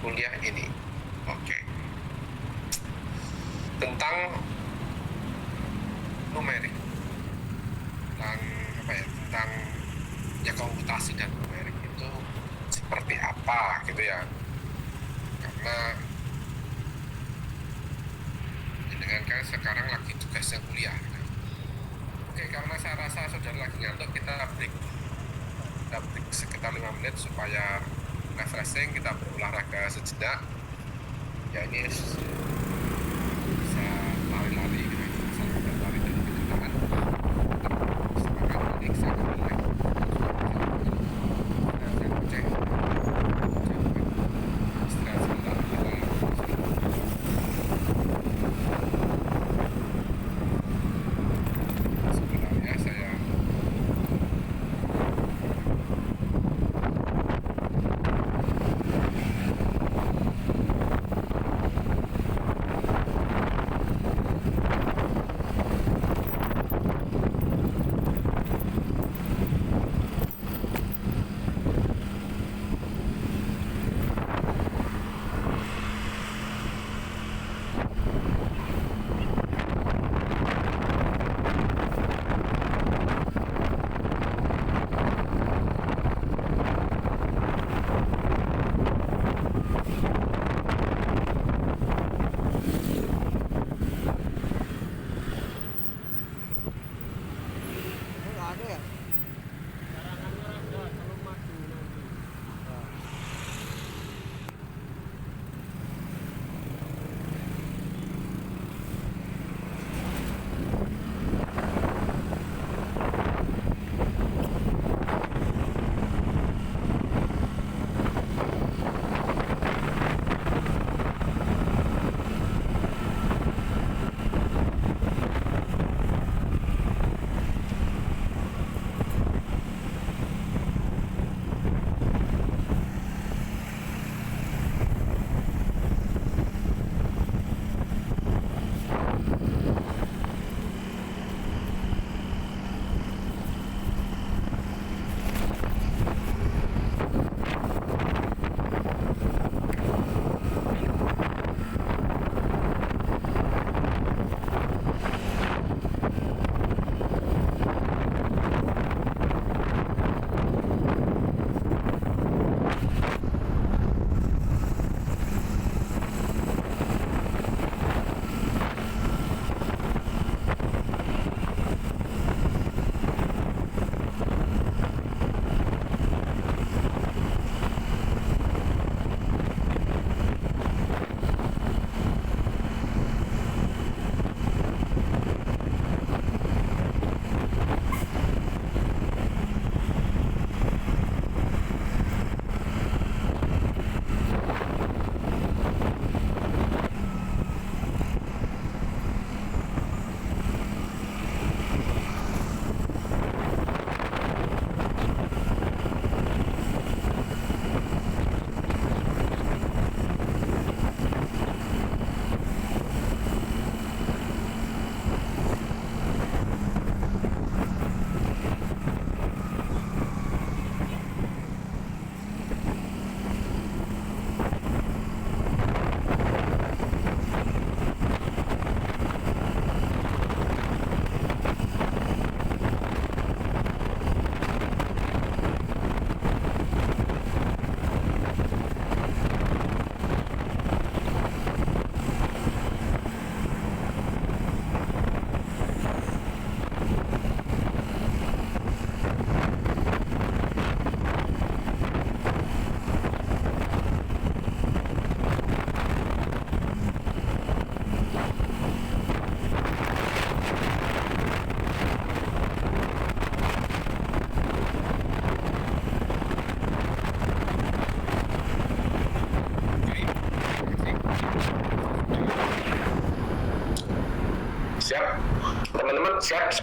kuliah ini. Oke. Tentang numerik, tentang apa ya, tentang ya komputasi dan numerik itu seperti apa gitu ya, karena dengan kan sekarang lagi tugasnya kuliah kan? Oke, karena saya rasa saudara lagi ngantuk, kita break sekitar 5 menit supaya refreshing, kita berolahraga sejenak ya. Ini bisa lari-lari gitu, sambil lari dan kejutaan semangat ini saya mulai cek istirahat sebentar. Sebenarnya saya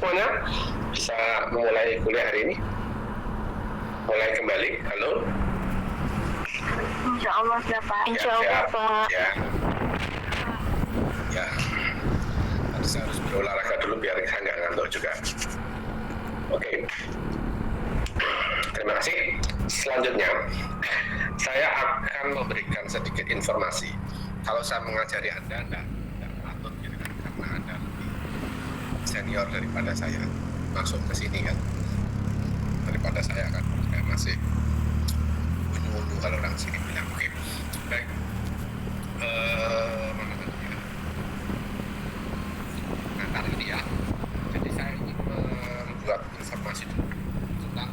semuanya? Bisa memulai kuliah hari ini? Mulai kembali, halo? Insya Allah ya Pak. Insya Allah Ya, Pak. ya. Ya. Nanti saya harus berolahraga dulu biar saya nggak ngantuk juga. Oke. Terima kasih. Selanjutnya, saya akan memberikan sedikit informasi. Kalau saya mengajari Anda patut gitu kan, karena Anda lebih senior daripada saya masuk ke sini kan. Daripada saya kan, saya masih unyu-unyu kalau orang sini bilang. Oke, baik. Mana tadi ya? Nah, kali ini ya. Jadi saya ingin membuat informasi dulu tentang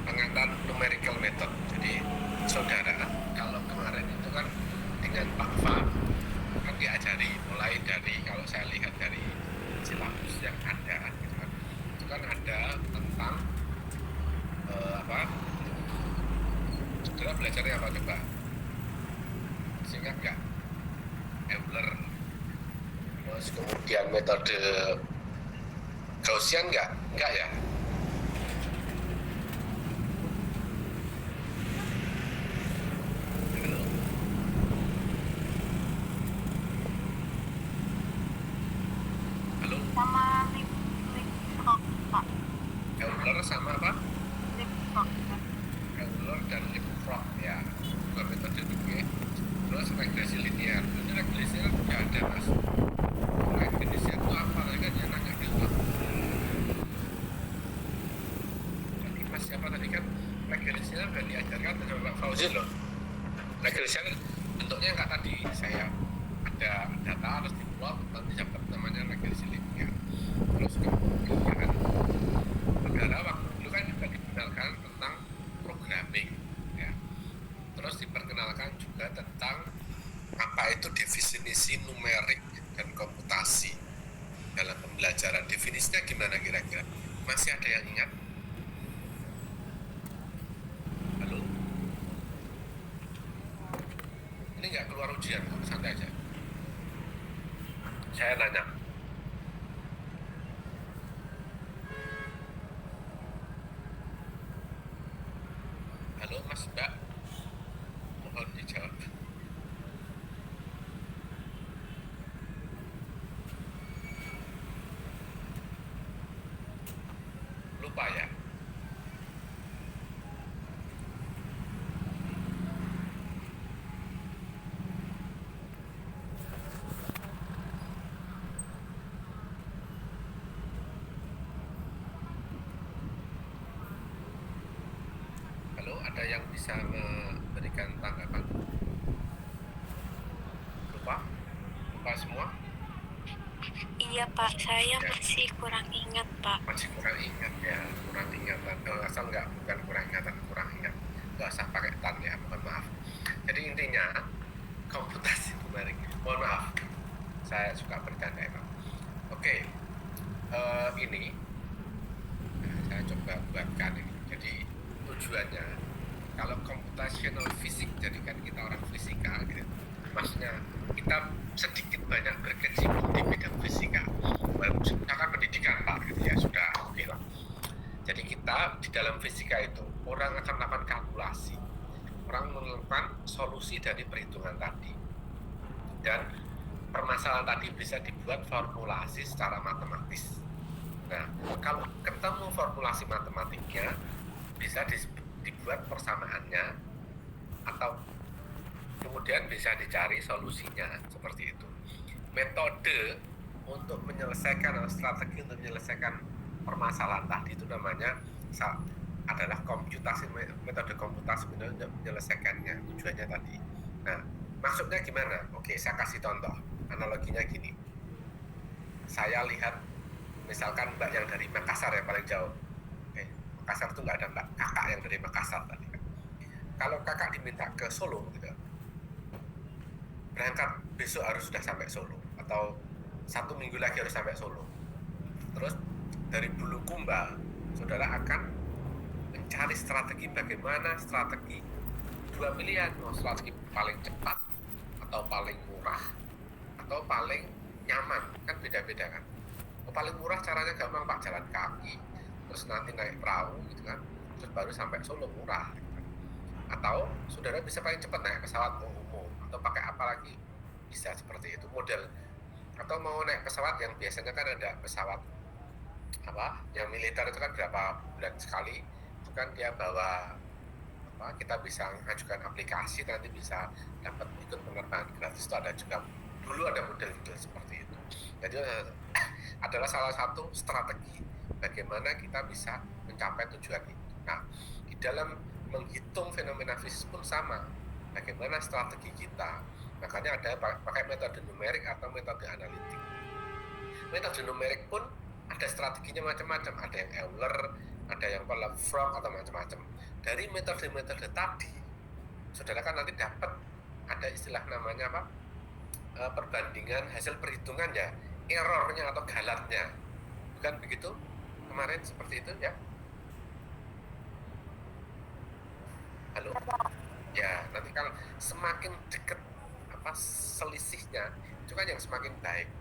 pengantar numerical method. Jadi saudara, kalau kemarin itu kan dengan Pak Fa kan diajari mulai dari, kalau saya lihat dari silabus yang ada gitu kan, itu kan ada tentang apa? Saudara belajarnya apa coba? Singkat nggak? Euler. Terus kemudian metode Gaussian nggak? Nggak ya? Halo? Sama Leapfrog Pak. Euler sama apa? Leapfrog. Euler dan Leapfrog ya. Dua metode juga. Terus regresi linear. Ini regresi linear udah ada mas. Regresi itu apa? Tadi kan dia nanya gitu. Tadi mas siapa tadi kan? Regresi linear udah diajarkan sama Pak Fauzi loh. Regresi linear bentuknya nggak tadi saya ada data harus diplot nanti dapat namanya regresi linear. Terus kemudian saudara waktu dulu kan juga dikenalkan tentang programming ya. Terus diperkenalkan juga tentang apa itu definisi numerik dan komputasi dalam pembelajaran. Definisinya gimana kira-kira? Masih ada yang ingat? Halo? Ini nggak keluar ujian, santai aja. Saya nanya. Halo Mas Mbak, mohon dijawab. Lupa ya? Halo, ada yang bisa memberikan tanggapan? Lupa? Lupa semua? Iya Pak, saya masih kurang ingat Pak. Masih kurang ingat ya, kurang ingatan. Asal nggak, bukan kurang ingatan, kurang ingat. Nggak usah pakai tan ya, mohon maaf. Jadi intinya, komputasi numerik. Mohon maaf, saya suka bercanda emang. Oke, ini saya coba buatkan ini. Jadi tujuannya, kalau computational fisik, jadi kan kita orang fisika gitu. Maksudnya kita sedikit banyak berkecimpung di bidang fisika. Kita kan pendidikan Pak gitu ya, sudah oke lah. Jadi kita di dalam fisika itu orang akan melakukan kalkulasi, orang melakukan solusi dari perhitungan tadi, dan permasalahan tadi bisa dibuat formulasi secara matematis. Nah, kalau ketemu formulasi matematiknya, bisa dibuat persamaannya, atau kemudian bisa dicari solusinya, seperti itu. Metode untuk menyelesaikan, atau strategi untuk menyelesaikan permasalahan tadi itu namanya adalah komputasi, metode komputasi untuk menyelesaikannya, tujuannya tadi. Nah, maksudnya gimana? Oke, saya kasih contoh. Analoginya gini. Saya lihat, misalkan Mbak yang dari Makassar yang paling jauh. Makassar itu nggak ada Mbak, kakak yang dari Makassar tadi kan. Kalau kakak diminta ke Solo gitu, berangkat besok harus sudah sampai Solo, atau 1 minggu lagi harus sampai Solo. Terus dari Bulukumba, saudara akan mencari strategi bagaimana, strategi dua pilihan, mau strategi paling cepat atau paling murah atau paling nyaman, kan beda-beda kan. paling murah caranya gampang Pak, jalan kaki, terus nanti naik perahu gitu kan, terus baru sampai Solo murah gitu kan. Atau saudara bisa paling cepat naik pesawat umum, atau pakai apa lagi, bisa seperti itu model. Atau mau naik pesawat yang biasanya kan ada pesawat apa yang militer itu kan berapa bulan sekali itu kan dia bawa apa, kita bisa mengajukan aplikasi, nanti bisa dapat ikut penerbangan gratis. Itu ada juga, dulu ada model-model seperti itu. Jadi adalah salah satu strategi bagaimana kita bisa mencapai tujuan itu. Nah, di dalam menghitung fenomena fisik pun sama, bagaimana strategi kita. Makanya ada pakai metode numerik atau metode analitik. Metode numerik pun ada strateginya macam-macam, ada yang Euler, ada yang Frog atau macam-macam. Dari metode-metode tadi, saudara kan nanti dapat ada istilah namanya apa? Perbandingan hasil perhitungan ya, errornya atau galatnya, bukan begitu kemarin seperti itu ya? Halo? Ya, nanti kalau semakin dekat apa selisihnya, itu kan yang semakin baik.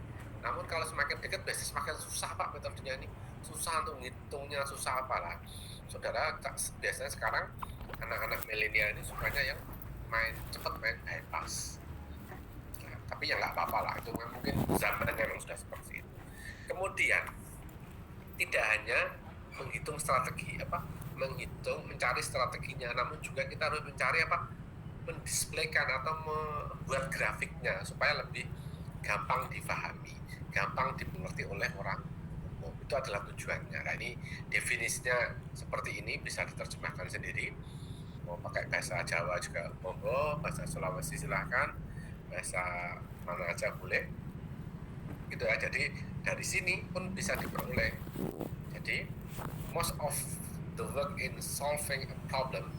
Namun kalau semakin dekat biasanya semakin susah Pak metodenya ini, susah untuk ngitungnya, susah apalah. Saudara, biasanya sekarang anak-anak milenial ini sukanya yang main cepat, main bypass. Nah, tapi ya nggak apa-apa lah, itu kan mungkin zamannya memang sudah seperti itu. Kemudian tidak hanya menghitung strategi apa, mencari strateginya, namun juga kita harus mencari apa, mendisplaykan atau membuat grafiknya supaya lebih gampang difahami, gampang dimengerti oleh orang umum. Itu adalah tujuannya. Nah, ini definisinya seperti ini, bisa diterjemahkan sendiri. Mau pakai bahasa Jawa juga monggo, bahasa Sulawesi silahkan, bahasa mana aja boleh. Gitu ya. Jadi dari sini pun bisa diperoleh. Jadi most of the work in solving a problem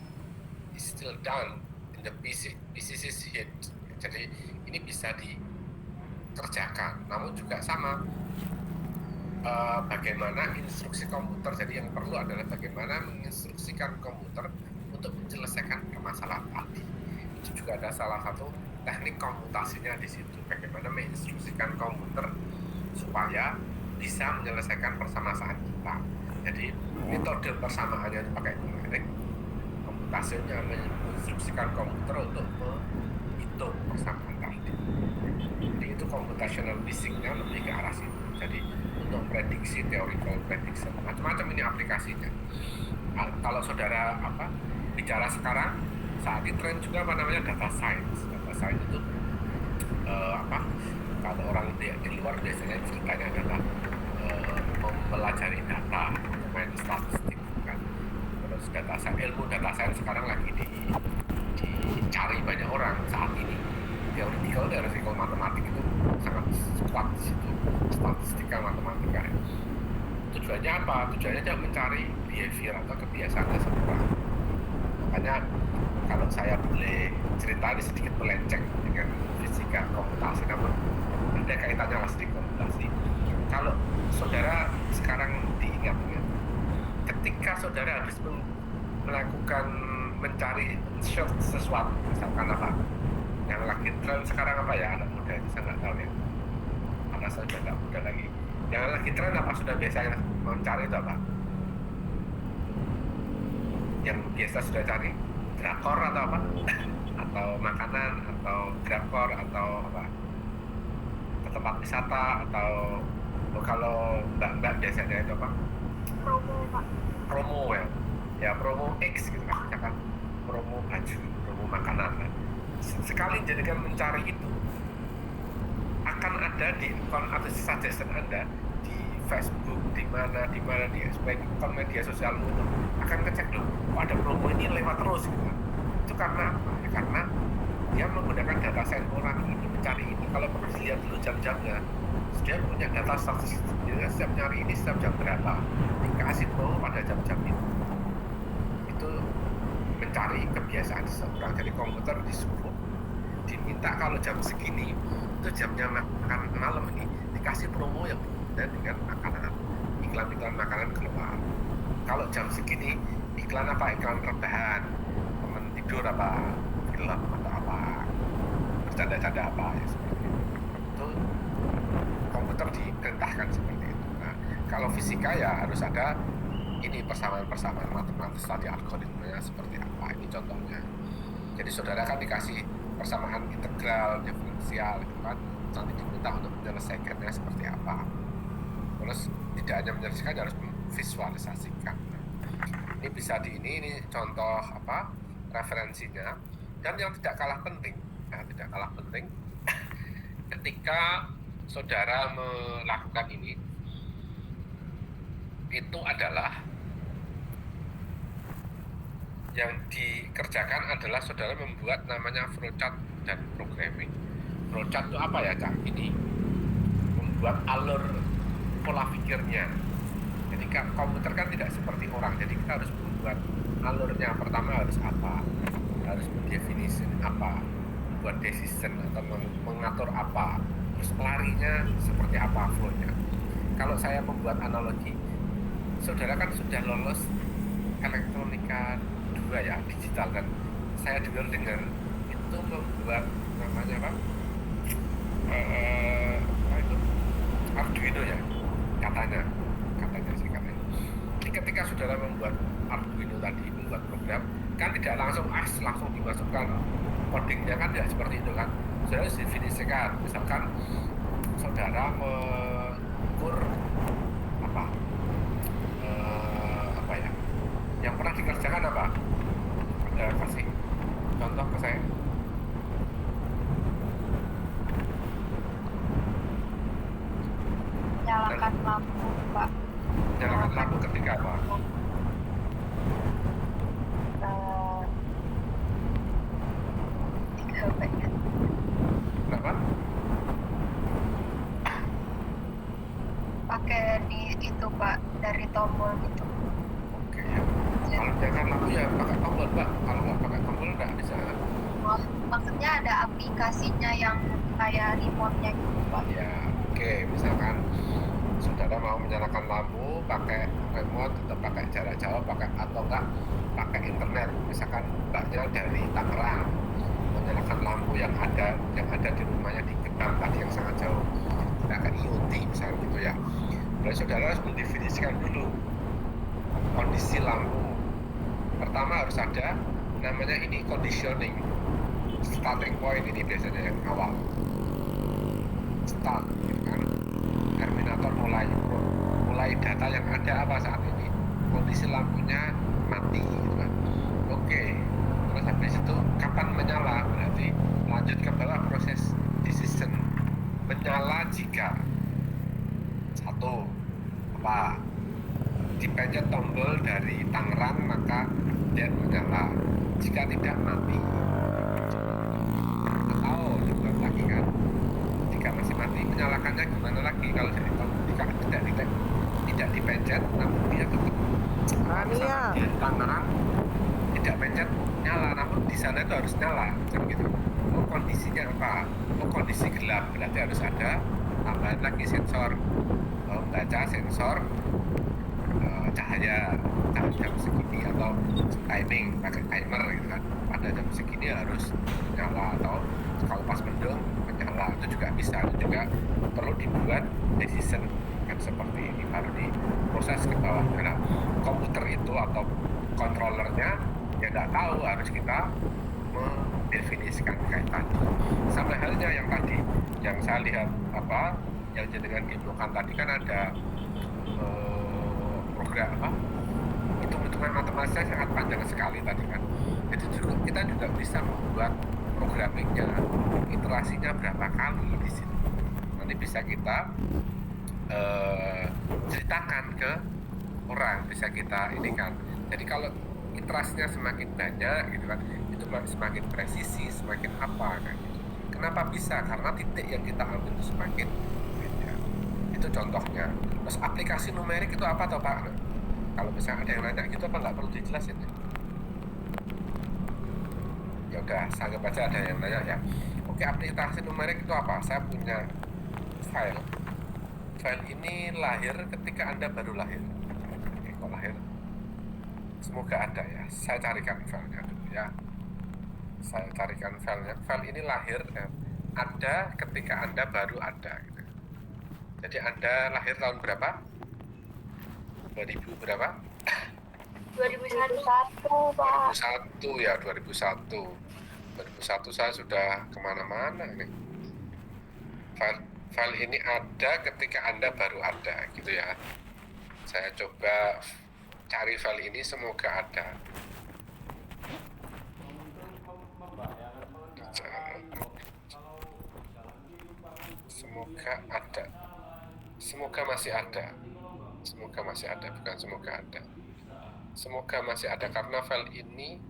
is still done in the PCC's head. Jadi ini bisa dikerjakan, namun juga sama bagaimana instruksi komputer. Jadi yang perlu adalah bagaimana menginstruksikan komputer untuk menyelesaikan permasalahan tadi. Itu juga ada salah satu teknik komputasinya di situ, bagaimana menginstruksikan komputer supaya bisa menyelesaikan permasalahan kita. Jadi metode persamaannya itu pakai numerik, komputasinya menginstruksikan komputer untuk menghitung persamaan tadi. Jadi itu computational physicnya lebih ke arah situ. Jadi untuk prediksi, theoretical prediction, macam-macam ini aplikasinya. Kalau saudara apa bicara sekarang, saat ini tren juga apa namanya data science. Data science itu apa? Kalau orang di luar biasanya ceritanya adalah mempelajari data, main statistik kan. Terus ilmu data science sekarang lagi dicari banyak orang saat ini. Theoretical matematik itu sangat kuat di situ, statistika matematika. Tujuannya apa? Tujuannya adalah mencari behavior atau kebiasaan seseorang. Makanya kalau saya boleh cerita ini sedikit melenceng dengan fisika komputasi, namun ada kaitannya lah sedikit komputasi. Kalau saudara sekarang diingat, ketika saudara habis melakukan mencari sesuatu, misalkan apa yang lagi tren sekarang apa ya, anak muda ini saya nggak tahu ya, karena saya sudah nggak muda lagi. Yang lagi tren apa sudah biasanya mencari itu apa? Yang biasa sudah cari drakor atau apa? Atau makanan, atau drakor, atau apa? Tempat wisata, atau kalau mbak biasanya itu apa? Promo Pak. Promo ya promo X gitu kan, misalkan promo baju, promo makanan kan. Sekali jadikan mencari itu, akan ada di akun atau suggestion Anda di Facebook, di mana di akun media sosialmu itu akan ngecek dulu, ada promo ini lewat terus gitu kan. Itu karena apa? Ya, karena dia menggunakan data science orang ini mencari ini. Kalau perlu dilihat dulu jam-jamnya, dia punya data statistik, dia setiap nyari ini setiap jam berapa, dikasih promo pada jam-jam itu mencari kebiasaan seseorang. Jadi komputer disuruh diminta kalau jam segini itu jamnya makan malam ini dikasih promo yang berbeda dengan makanan, iklan makanan keluar. Kalau jam segini iklan apa, iklan rebahan, teman tidur apa, film atau apa, bercanda-canda apa ya, seperti itu. Itu komputer diperintahkan seperti itu. Nah, Kalau fisika ya harus ada ini persamaan-persamaan matematis tadi, algoritmanya seperti apa. Ini contohnya. Jadi saudara kan dikasih persamaan integral, diferensial gitu kan, nanti diminta untuk menyelesaikannya seperti apa. Terus tidak hanya menyelesaikan, harus memvisualisasikan. Ini bisa ini contoh apa referensinya. Dan yang tidak kalah penting, ketika saudara melakukan ini, itu adalah yang dikerjakan adalah saudara membuat namanya flowchart dan programming. Flowchart itu apa ya, Cak? Ini membuat alur pola pikirnya. Jadi komputer kan tidak seperti orang, jadi kita harus membuat alurnya. Pertama harus apa? Harus mendefinisi apa, membuat decision atau mengatur apa, terus larinya seperti apa flow-nya. Kalau saya membuat analogi, saudara kan sudah lolos elektronika 2 ya, digital, dan saya dengar itu membuat namanya apa? Itu Arduino ya, katanya. Jadi ketika saudara membuat Arduino tadi, membuat program, kan tidak langsung dimasukkan codingnya, kan tidak seperti itu kan. Saudara harus definisikan, misalkan saudara mengukur apa ya, yang pernah dikerjakan apa? Ada kasih contoh ke saya. Nyalakan lampu, Pak. Nyalakan lampu ketika apa? Tiga banyak. Kenapa? Pakai di itu, Pak, dari tombol gitu. Oke ya. Kalau nyalakan lampu ya pakai tombol, Pak. Kalau nggak pakai tombol nggak bisa. Oh, maksudnya ada aplikasinya yang kayak remote-nya gitu, Pak. Ya, oke. Misalkan saudara mau menyalakan lampu pakai remote atau pakai jarak jauh, atau enggak pakai internet. Misalkan mbaknya dari Tangerang, menyalakan lampu yang ada di rumahnya di Gebang tadi yang sangat jauh, pakai IoT misalnya gitu ya. Lalu saudara harus mendefinisikan dulu kondisi lampu. Pertama harus ada namanya ini conditioning, starting point, ini biasanya yang awal start gitu kan. Terminator mulai data yang ada apa saat ini, kondisi lampunya mati gitu kan. Oke, terus habis itu kapan menyala, berarti lanjut ke bawah proses decision. Menyala jika satu apa, dipencet tombol dari Tangerang maka dia menyala, jika tidak mati. Atau dibuat lagi kan, jika masih mati menyalakannya gimana lagi? Kalau dari tidak dipencet namun dia tetap di Tangerang tidak pencet nyala, namun di sana itu harus nyala macam gitu. Oh, kondisinya apa? Oh, kondisi gelap, berarti harus ada tambahan lagi sensor membaca sensor cahaya jam segini, atau timing pakai timer gitu kan, pada jam segini harus nyala, atau kalau pas mendung menyala, itu juga bisa. Itu juga perlu dibuat decision kan seperti ini, baru diproses ke bawah. Karena komputer itu atau controllernya ya nggak tahu, harus kita mendefinisikan kayak tadi. Sama halnya yang tadi yang saya lihat apa yang dengan demokan tadi, kan ada program apa, hitung-hitungan matematisnya sangat panjang sekali tadi kan. Jadi juga kita juga bisa membuat programmingnya, iterasinya berapa kali di sini. Nanti bisa kita ceritakan ke orang, bisa kita ini kan. Jadi kalau iterasinya semakin banyak gitu kan, itu semakin presisi, semakin apa kan gitu. Kenapa bisa? Karena titik yang kita ambil itu semakin beda. Itu contohnya. Terus aplikasi numerik itu apa toh Pak? Kalau misalnya ada yang nanya gitu, apa nggak perlu dijelasin? Ya udah, saya anggap aja ada yang nanya ya. Oke, aplikasi numerik itu apa? Saya punya file. File ini lahir ketika Anda baru lahir. Oke, kok lahir? Semoga ada ya. Saya carikan filenya dulu ya. Saya carikan filenya. File ini lahir ada ketika Anda baru ada gitu. Jadi Anda lahir tahun berapa? 2000 berapa? 2001 Pak. 2001 ya, 2001 saya sudah kemana-mana nih. File ini ada ketika Anda baru ada gitu ya. Saya coba cari file ini, semoga ada. Semoga ada. Semoga masih ada. Semoga masih ada, bukan semoga ada. Semoga masih ada karena file ini,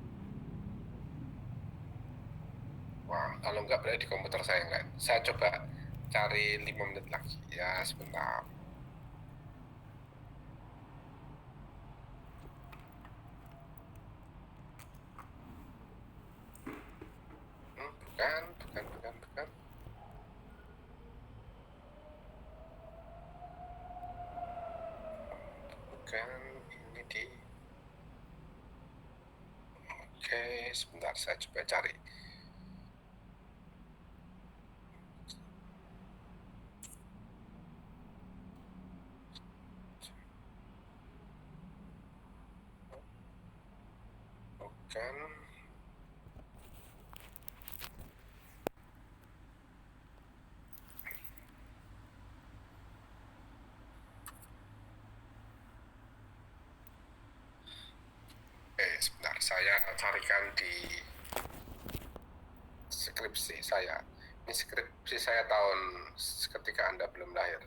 wah, kalau enggak berarti di komputer saya enggak. Saya coba cari 5 menit lagi ya, sebentar. Bukan. Bukan, ini di... Oke, sebentar saya coba cari. Bukan. Oke, sebentar saya carikan di skripsi saya. Ini skripsi saya tahun ketika Anda belum lahir.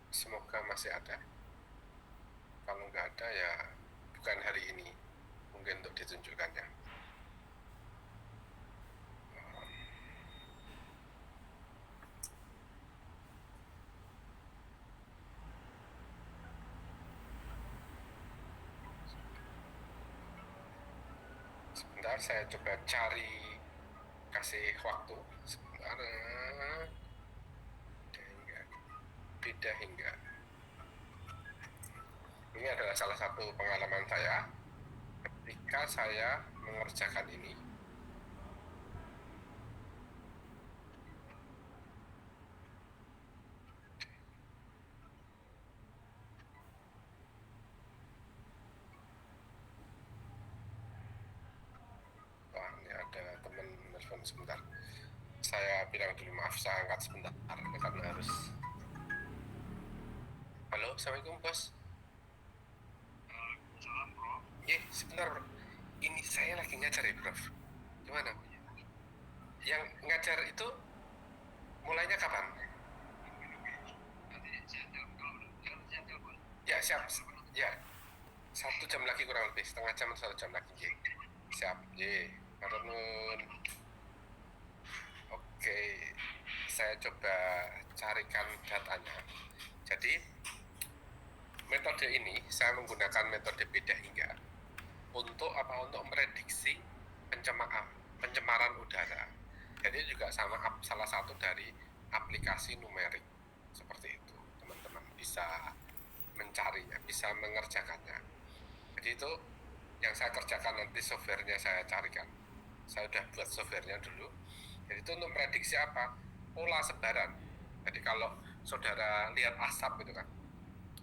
Semoga masih ada. Kalau nggak ada ya bukan hari ini, mungkin untuk ditunjukkannya. Sebentar saya coba cari, kasih waktu sebentar. Beda hingga. Ini adalah salah satu pengalaman saya ketika saya mengerjakan ini. Wah, ini ada teman telepon sebentar. Saya bilang dulu maaf, saya angkat sebentar karena harus. Halo, assalamualaikum bos. Salam bro. Sebentar bro. Ini saya lagi ngajar ya bro. Gimana? Yang ngajar itu mulainya kapan? Ya siap. Ya. 1 jam lagi kurang lebih, setengah jam atau 1 jam lagi. Siap. Marenun. Oke. Saya coba carikan datanya. Jadi metode ini saya menggunakan metode beda hingga untuk apa? Untuk memprediksi pencemaran udara. Jadi juga salah satu dari aplikasi numerik seperti itu. Teman-teman bisa mencarinya, bisa mengerjakannya. Jadi itu yang saya kerjakan, nanti softwarenya saya carikan. Saya udah buat softwarenya dulu. Jadi itu untuk prediksi apa? Pola sebaran. Jadi kalau saudara lihat asap gitu kan,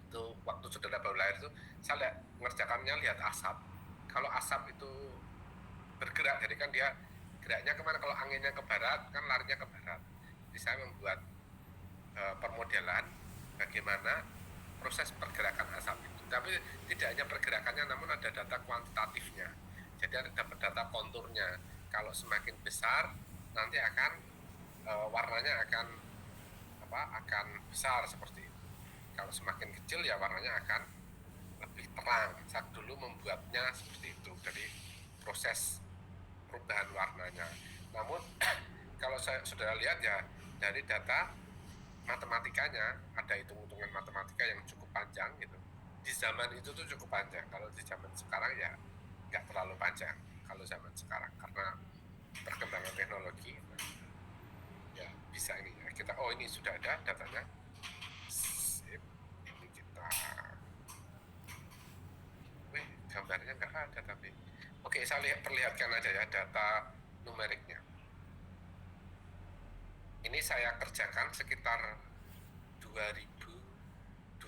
itu waktu saudara baru lahir itu saya mengerjakannya lihat asap. Kalau asap itu bergerak, jadi kan dia geraknya kemana? Kalau anginnya ke barat kan larinya ke barat. Jadi saya membuat permodelan bagaimana proses pergerakan asap itu. Tapi tidak hanya pergerakannya, namun ada data kuantitatifnya. Jadi ada data konturnya. Kalau semakin besar nanti akan warnanya akan besar seperti itu. Kalau semakin kecil ya warnanya akan lebih terang. Saya dulu membuatnya seperti itu, jadi proses perubahan warnanya. Namun kalau sudah lihat ya dari data matematikanya, ada hitung-hitungan matematika yang cukup panjang gitu. Di zaman itu tuh cukup panjang. Kalau di zaman sekarang ya nggak terlalu panjang kalau zaman sekarang, karena perkembangan teknologi. Ya bisa ini ya kita, ini sudah ada datanya. Ini kita, gambarnya nggak ada tapi Oke, saya perlihatkan aja ya data numeriknya. Ini saya kerjakan sekitar 2002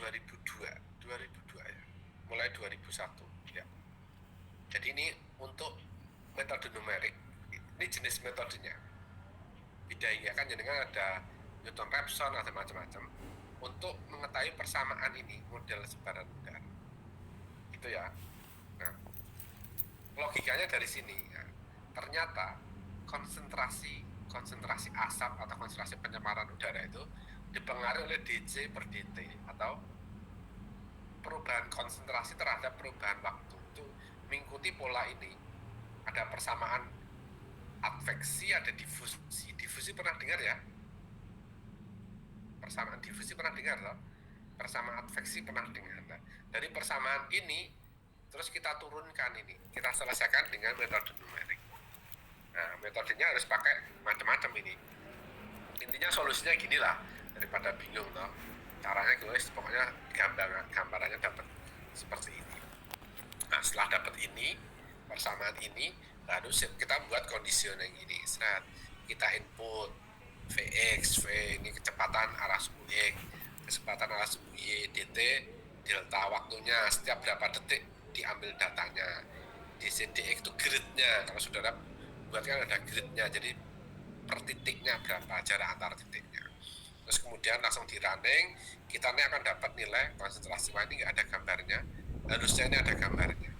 ya, mulai 2001 ya. Jadi ini untuk metode numerik, ini jenis metodenya. Bidai kan jadi ada Newton-Raphson, ada macam-macam untuk mengetahui persamaan ini model sebaran udara. Itu ya. Nah, logikanya dari sini ya. Ternyata konsentrasi asap atau konsentrasi pencemaran udara itu dipengaruhi oleh dC per dt atau perubahan konsentrasi terhadap perubahan waktu. Itu mengikuti pola ini. Ada persamaan adveksi, ada difusi. Difusi pernah dengar ya? Persamaan difusi pernah dengar loh? Persamaan adveksi pernah dengar. Nah, dari persamaan ini terus kita turunkan ini, kita selesaikan dengan metode numerik. Nah, metodenya harus pakai macam-macam ini. Intinya solusinya gini lah, daripada bingung toh. Caranya guys, pokoknya gambarannya dapat seperti ini. Nah, setelah dapat ini, persamaan ini, lalu kita buat kondisional yang gini. Set, kita input Vx, V ini kecepatan arah suhu X, kecepatan arah suhu Y, dt, delta waktunya, setiap berapa detik diambil datanya. dx itu gridnya, kalau saudara buatkan ada gridnya, jadi per titiknya berapa, jarak antar titiknya. Terus kemudian langsung di running, kita ini akan dapat nilai konsentrasi. Wah, ini nggak ada gambarnya, harusnya ini ada gambarnya,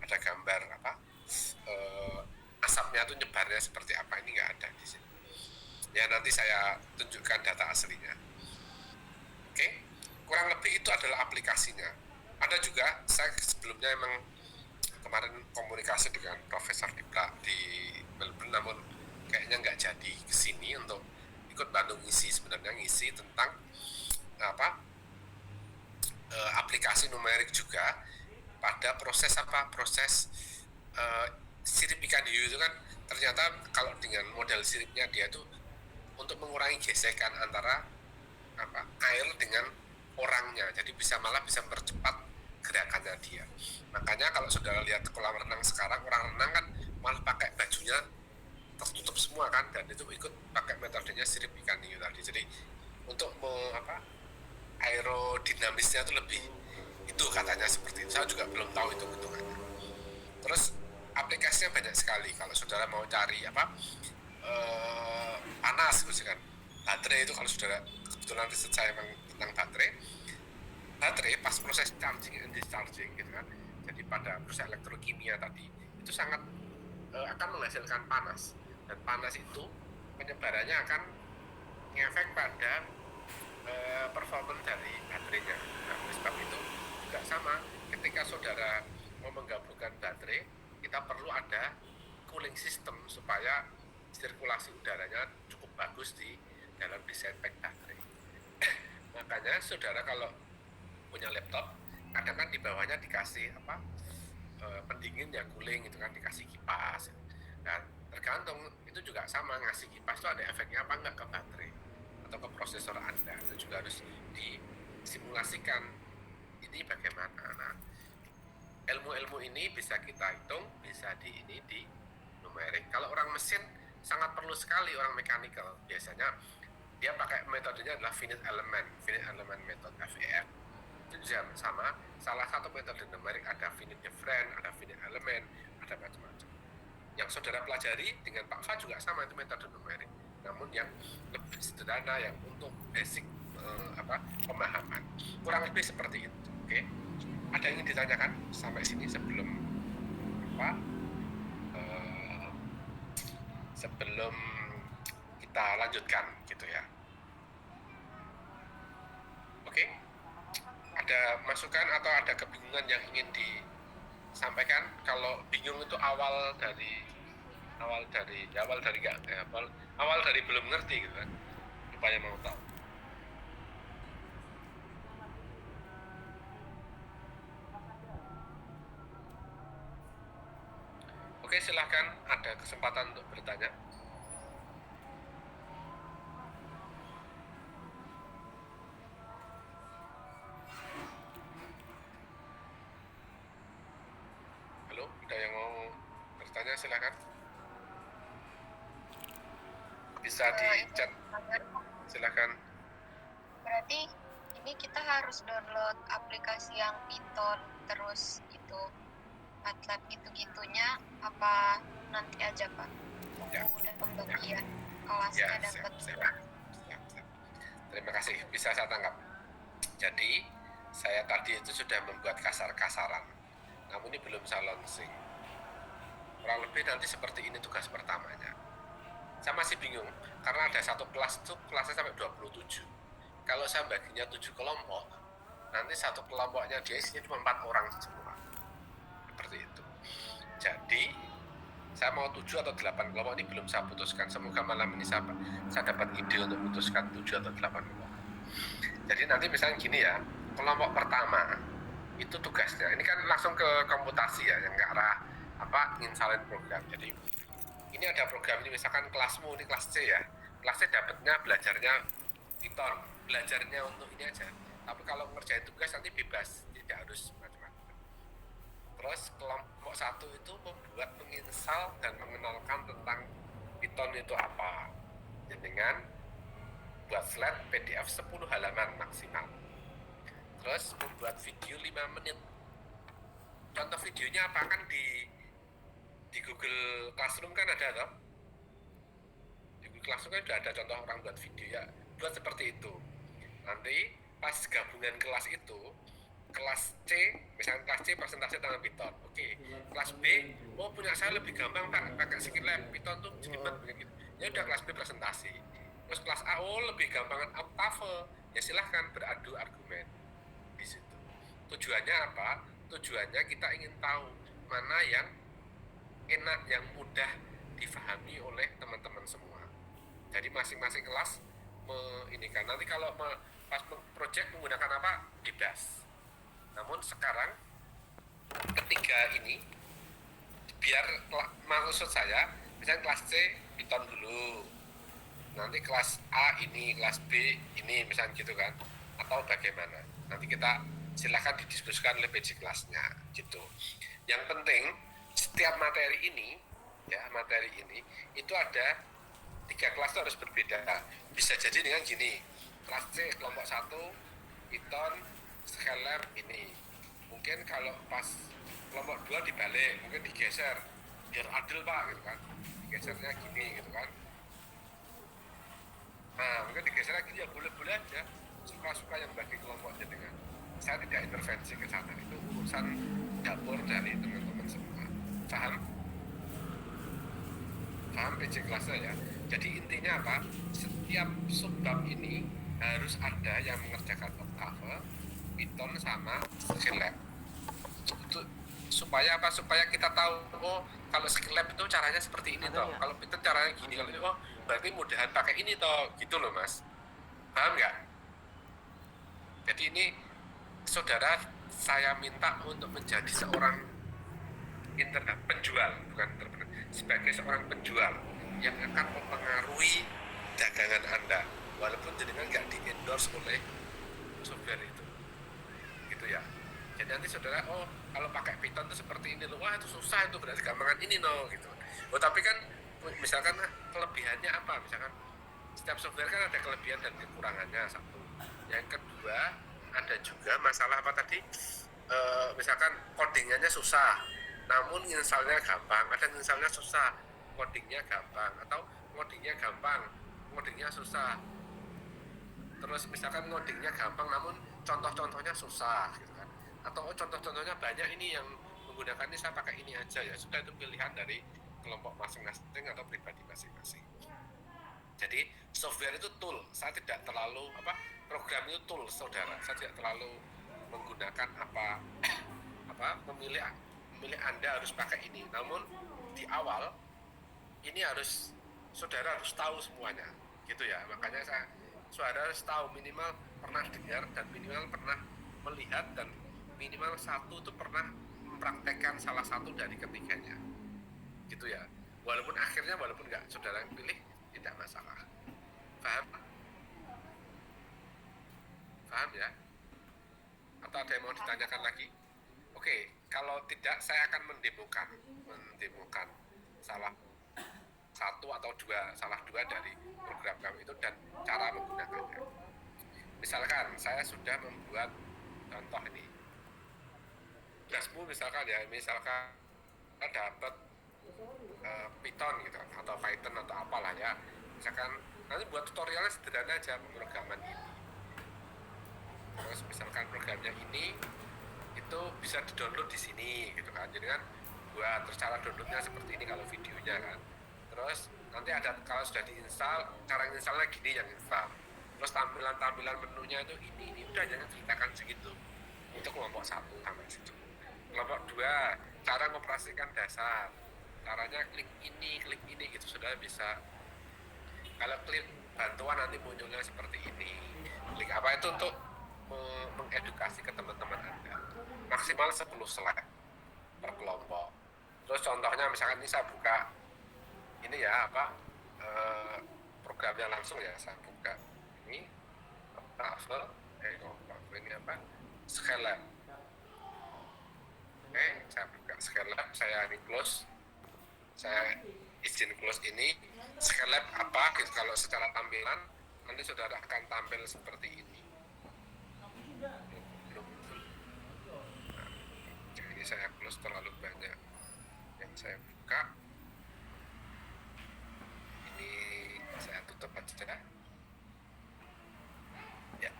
ada gambar apa, asapnya itu nyebarnya seperti apa, ini nggak ada di sini. Ya nanti saya tunjukkan data aslinya. Oke, kurang lebih itu adalah aplikasinya. Ada juga, saya sebelumnya emang kemarin komunikasi dengan profesor di Melbourne, namun kayaknya nggak jadi kesini untuk ikut bantu ngisi tentang apa aplikasi numerik juga pada proses sirip ikan hiu itu kan. Ternyata kalau dengan model siripnya dia itu untuk mengurangi gesekan antara air dengan orangnya, jadi malah bisa mempercepat gerakannya dia. Makanya kalau saudara lihat kolam renang sekarang, orang renang kan malah pakai bajunya tertutup semua kan, dan itu ikut pakai metodenya sirip ikan hiu tadi. Jadi untuk aerodinamisnya itu lebih, itu katanya seperti itu. Saya juga belum tahu itu hitungannya. Terus aplikasinya banyak sekali. Kalau saudara mau cari panas misalkan baterai, itu kalau saudara kebetulan riset saya memang tentang baterai pas proses charging and discharging gitu kan, jadi pada proses elektrokimia tadi itu sangat akan menghasilkan panas, dan panas itu penyebarannya akan ngefek pada performance dari baterainya. Nah, oleh sebab itu juga sama, ketika saudara mau menggabungkan baterai, kita perlu ada cooling system supaya sirkulasi udaranya cukup bagus di dalam desain pack baterai. Makanya saudara kalau punya laptop, kadang kan di bawahnya dikasih pendingin ya, cooling itu kan, dikasih kipas. Dan tergantung, itu juga sama, ngasih kipas itu ada efeknya apa enggak ke baterai atau ke prosesor Anda. Itu juga harus disimulasikan ini bagaimana. Nah, ilmu-ilmu ini bisa kita hitung, bisa di numerik. Kalau orang mesin sangat perlu sekali, orang mechanical biasanya dia pakai metodenya adalah finite element method, FEM. Itu juga sama, salah satu metode numerik ada finite difference, ada finite element, ada macam-macam. Yang saudara pelajari dengan Pak Fa juga sama, itu metode numerik, namun yang lebih sederhana, yang untuk basic pemahaman. Kurang lebih seperti itu. Oke? Ada yang ingin ditanyakan sampai sini sebelum sebelum kita lanjutkan gitu ya. Oke? Ada masukan atau ada kebingungan yang ingin disampaikan? Kalau bingung itu awal dari belum ngerti gitu kan, supaya mau tahu. Oke, silahkan, ada kesempatan untuk bertanya. Halo, ada yang mau pertanyaannya, silakan. Bisa di chat, silakan. Berarti ini kita harus download aplikasi yang Python terus gitu, MATLAB gitu-gitunya, apa nanti aja Pak? Ya. Udah pembagian Ya, kelasnya dapat. siap. Terima kasih, bisa saya tangkap. Jadi, saya tadi itu sudah membuat kasar-kasaran, namun ini belum saya launching. Kurang lebih nanti seperti ini tugas pertamanya. Saya masih bingung, karena ada satu kelas itu kelasnya sampai 27. Kalau saya baginya 7 kelompok, nanti satu kelompoknya dia isinya cuma 4 orang semua. Seperti itu. Jadi, saya mau 7 atau 8 kelompok ini belum saya putuskan. Semoga malam ini saya dapat ide untuk putuskan 7 atau 8 kelompok. Jadi nanti misalnya gini ya, kelompok pertama itu tugasnya, ini kan langsung ke komputasi ya, yang ke arah nginsalin program. Jadi ini ada program ini, misalkan kelasmu ini kelas C ya, kelas C dapatnya belajarnya Python, belajarnya untuk ini aja. Tapi kalau ngerjain tugas nanti bebas, tidak harus macam-macam. Terus kelompok 1 itu membuat, menginstal dan mengenalkan tentang Python itu apa, dengan buat slide PDF 10 halaman maksimal. Terus membuat video 5 menit. Contoh videonya apa, kan di Google Classroom kan ada toh? Di Google Classroom kan sudah ada contoh orang buat video ya. Buat seperti itu. Nanti pas gabungan kelas itu, kelas C, misalnya kelas C presentasi tentang Python. Oke. Kelas B, oh punya saya lebih gampang Pak, pakai Skillab, Python tuh jelimet begitu. Ya udah kelas B presentasi. Terus kelas A, oh lebih gampangan Octave, ya silahkan beradu argumen di situ. Tujuannya apa? Tujuannya kita ingin tahu mana yang enak, yang mudah difahami oleh teman-teman semua. Jadi masing-masing kelas ini kan nanti kalau pas project menggunakan apa, bebas. Namun sekarang ketiga ini biar maksud saya, misalnya kelas C Python dulu, nanti kelas A ini, kelas B ini, misalnya gitu kan, atau bagaimana, nanti kita silahkan didiskusikan oleh PJ kelasnya gitu. Yang penting setiap materi ini ya, materi ini itu ada 3 kelas itu harus berbeda. Bisa jadi dengan gini, kelas C kelompok 1 Python Skillab ini, mungkin kalau pas kelompok 2 dibalik, mungkin digeser biar adil Pak gitu kan, digesernya gini gitu kan. Nah, mungkin digeser lagi ya, boleh-boleh aja, suka-suka yang bagi kelompoknya dengan. Saya tidak intervensi ke sana, itu urusan dapur dari teman-teman semua. Paham? Paham PJ kelasnya ya? Jadi intinya apa? Setiap subbab ini harus ada yang mengerjakan Octave, Python sama Skillab. Supaya apa? Supaya kita tahu, oh kalau Skillab itu caranya seperti ini toh, kalau Python caranya gini, kalau itu, oh berarti mudahan pakai ini toh, gitu loh Mas. Paham nggak? Jadi ini saudara, saya minta untuk menjadi seorang penjual, bukan entrepreneur, sebagai seorang penjual yang akan mempengaruhi dagangan Anda, walaupun jenengan nggak di-endorse oleh software itu, gitu ya. Jadi nanti saudara, oh kalau pakai Python itu seperti ini loh, wah itu susah, itu berarti gampangan ini no, gitu. Oh tapi kan misalkan kelebihannya apa, misalkan setiap software kan ada kelebihan dan kekurangannya satu. Yang kedua ada juga masalah apa tadi, misalkan codingannya susah, namun installnya gampang. Ada installnya susah, codingnya gampang, atau codingnya gampang, codingnya susah. Terus misalkan codingnya gampang, namun contoh-contohnya susah, gitu kan. Atau contoh-contohnya banyak, ini yang menggunakan ini saya pakai ini aja ya. Sudah, itu pilihan dari kelompok masing-masing atau pribadi masing-masing. Jadi software itu tool, saya tidak terlalu program itu tool saudara, saya tidak terlalu menggunakan memilih Anda harus pakai ini. Namun di awal ini harus saudara harus tahu semuanya, gitu ya. Makanya saudara harus tahu, minimal pernah dengar dan minimal pernah melihat dan minimal satu itu pernah mempraktekkan salah satu dari ketiganya, gitu ya. Walaupun akhirnya nggak saudara yang pilih, tidak masalah. Paham? Paham ya? Atau ada yang mau ditanyakan lagi? Oke, kalau tidak saya akan mendemokan atau salah dua dari program kami itu dan cara menggunakannya. Misalkan saya sudah membuat contoh ini, tugasmu misalkan ya, misalkan dapat Python gitu atau Python atau apalah ya, misalkan nanti buat tutorialnya sederhana aja pemrograman ini. Terus misalkan programnya ini itu bisa di-download di sini gitu kan, jadi kan buat terus cara downloadnya seperti ini kalau videonya kan. Terus nanti ada kalau sudah diinstal, cara installnya gini yang install. Terus tampilan menunya itu ini udah jangan ceritakan segitu untuk kelompok 1 sampai situ. Kelompok 2 cara mengoperasikan dasar, caranya klik ini gitu sudah bisa. Kalau klik bantuan nanti munculnya seperti ini. Klik apa itu untuk mengedukasi ke teman-teman Anda. Maksimal 10 slide per kelompok. Terus contohnya misalkan ini saya buka ini ya programnya langsung ya, saya buka ini ini apa Scalab. Oke, saya buka Scalab, saya ini close, saya izin close ini. Scalab apa gitu, kalau secara tampilan nanti saudara akan tampil seperti ini. Ini saya close terlalu banyak yang saya buka, ini saya tutup aja ya.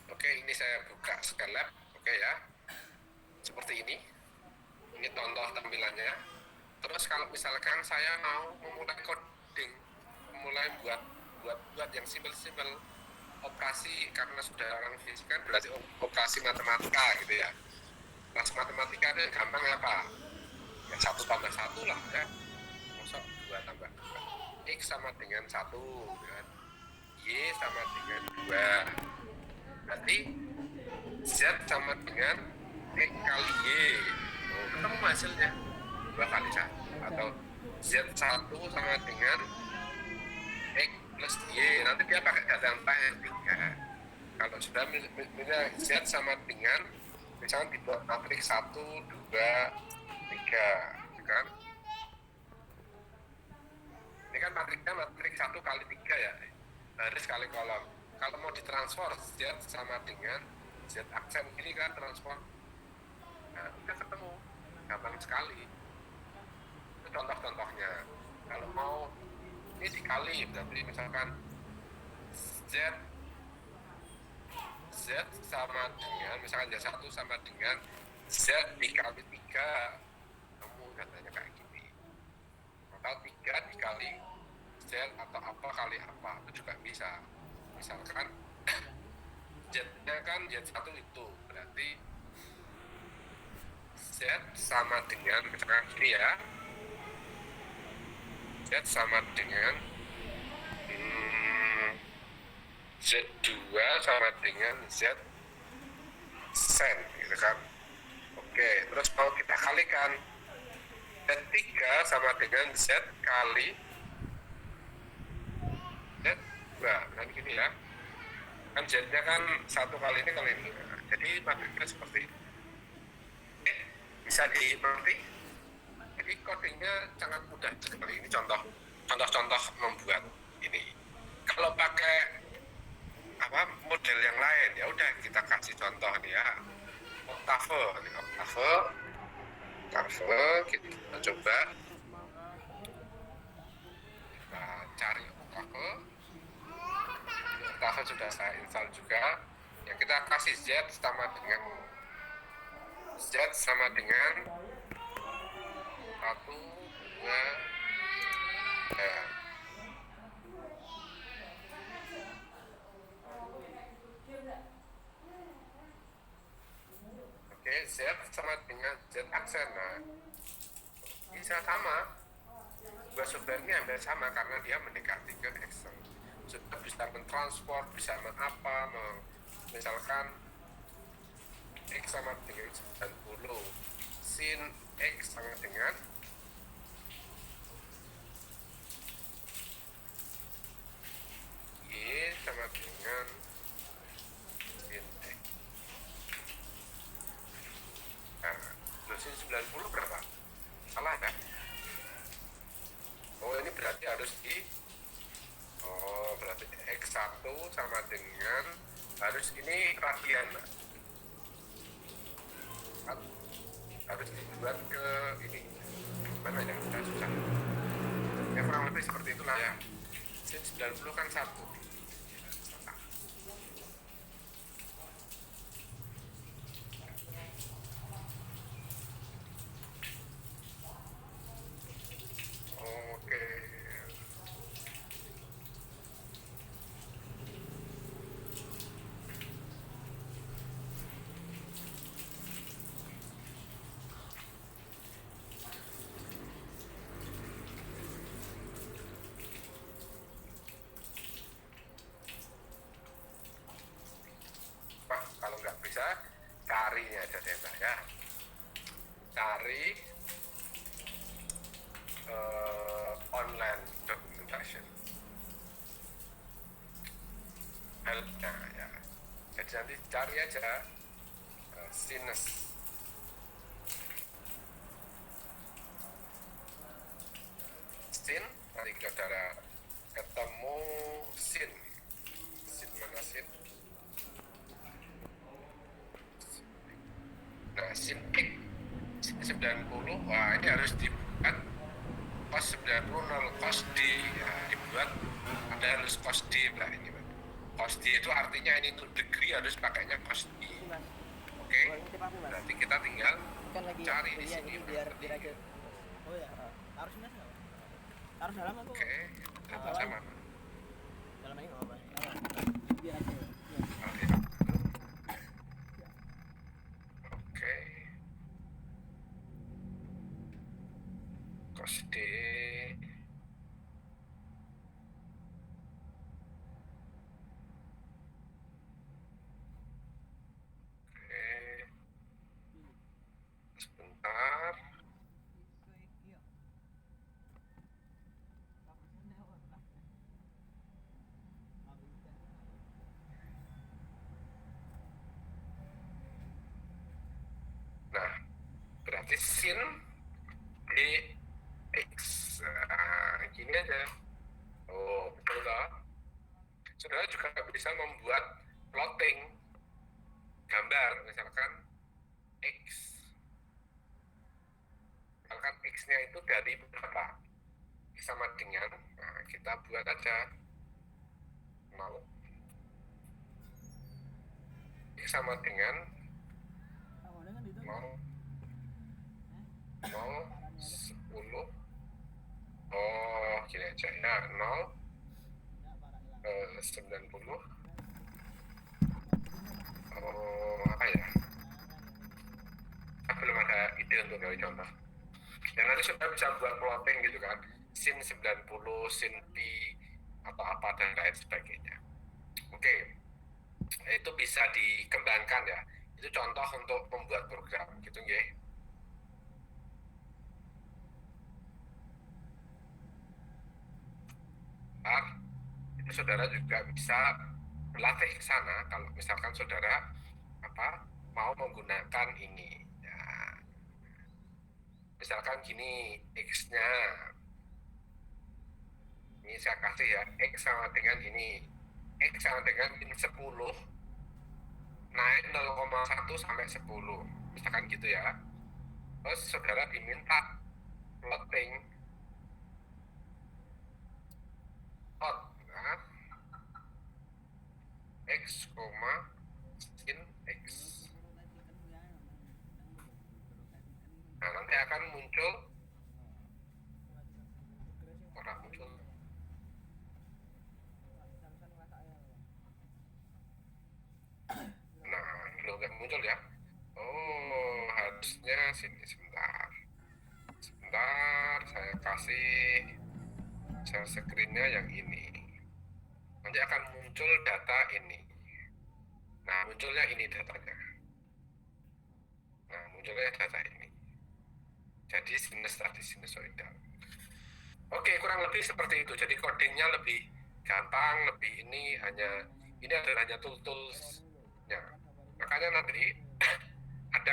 Oke, ini saya buka Scalab. Oke ya, seperti ini contoh tampilannya. Terus kalau misalkan saya mau memulai coding, mulai buat yang simpel operasi, karena sudah orang fisika berarti operasi matematika gitu ya. Kelas matematika itu gampang apa? Ya 1 tambah 1 lah ya. Masuk 2 tambah 2. X sama dengan 1 kan. Y sama dengan 2. Berarti Z sama dengan X kali Y. Oh, ketemu hasilnya 2 kali 1. Atau Z1 sama dengan X plus Y. Nanti dia pakai data yang 3. Kalau sudah misalnya Z sama dengan, misalnya dibuat matriks 1, 2, 3 kan. Ini kan matriksnya matriks 1 kali 3 ya, baris kali kolom. Kalau mau ditransfer Z sama dengan Z aksen ini kan transfer, nah udah ketemu, gampang sekali. Itu contoh-contohnya. Kalau mau ini dikali, berarti misalkan Z sama dengan, misalkan Z1 sama dengan Z dikali 3, kamu katanya kayak gini. Atau 3 dikali Z atau apa kali apa, itu juga bisa. Misalkan Z-nya kan Z1 itu, berarti Z sama dengan, misalkan gini ya, Z sama dengan Z2 sama dengan Z sen gitu kan. Oke, terus mau kita kalikan, Z3 sama dengan Z kali Z2 kan gini ya. Kan Z-nya kan 1 kali ini kali ini. Nah, jadi matriksnya seperti ini. Oke, bisa dimengerti? Jadi codingnya sangat mudah sekali. Ini contoh-contoh membuat ini. Kalau pakai model yang lain, ya udah kita kasih contoh nih ya. Octave kita coba, kita cari Octave sudah saya install juga. Ya kita kasih Z sama dengan 1, 2, ya. Oke, Z sama dengan Z aksen. Nah, bisa sama. Dua sumber ini hampir sama karena dia mendekati ke Excel. Sudah bisa mentransport, bisa misalkan X sama dengan 90, sin X sama dengan Y sama dengan satu sama dengan harus ini radian, Mbak. Harus dibuat ke ini mana ya, udah susah ya, kurang lebih seperti itulah ya. Sin 90 kan 1. Oke. Pak, kalau nggak bisa, carinya aja deh, Mbak ya. Cari online documentation. Helpnya ya. Jadi nanti cari aja sinus. Sin, nanti saudara ketemu sin. Sin mana sin? Nah, sin X 90, wah ini harus dibuat cos 90 0 cos D ya, dibuat ada harus cos D lah ini, Mbak. Cos D itu artinya ini untuk degree harus pakainya cos D. Oke, nanti kita tinggal Kan lagi cari di kuliah, sini jadi biar aja. Oh ya, harus ini apa? Harus dalam apa? Oke, sama. Dalam ini nggak apa? Biar aja. Oke. Oke. Cos D. Oke. Sebentar. Nah, berarti sin dx. Nah, gini aja. Oh, betul toh? Saudara juga bisa membuat plotting gambar, misalkan x. Misalkan x-nya itu dari berapa? X sama dengan, nah, kita buat aja 0. X sama dengan 0, 0, 10. Oh, gini aja ya, 0, 90. Oh, apa ya? Belum ada ide untuk gawe contoh. Ya nanti sudah bisa buat plotting gitu kan, sin 90, sin pi, atau apa dan lain sebagainya. Oke, itu bisa dikembangkan ya. Itu contoh untuk membuat program gitu nggih. Itu saudara juga bisa berlatih ke sana kalau misalkan saudara mau menggunakan ini ya. Misalkan gini x-nya, ini saya kasih ya, x sama dengan ini, x sama dengan min 10 naik 0,1 sampai 10, misalkan gitu ya. Terus saudara diminta plotting plot x, sin x. Nah, nanti akan muncul orang muncul. Nah, belum nggak muncul ya. Oh, harusnya sini sebentar. Sebentar, saya kasih share screen-nya yang ini. Nanti akan muncul data ini. Nah, munculnya ini datanya. Nah, munculnya data ini. Jadi sinus tadi, sinusoidal. Oke, kurang lebih seperti itu. Jadi codingnya lebih gampang, lebih ini adalah hanya tools-nya. Makanya nanti ada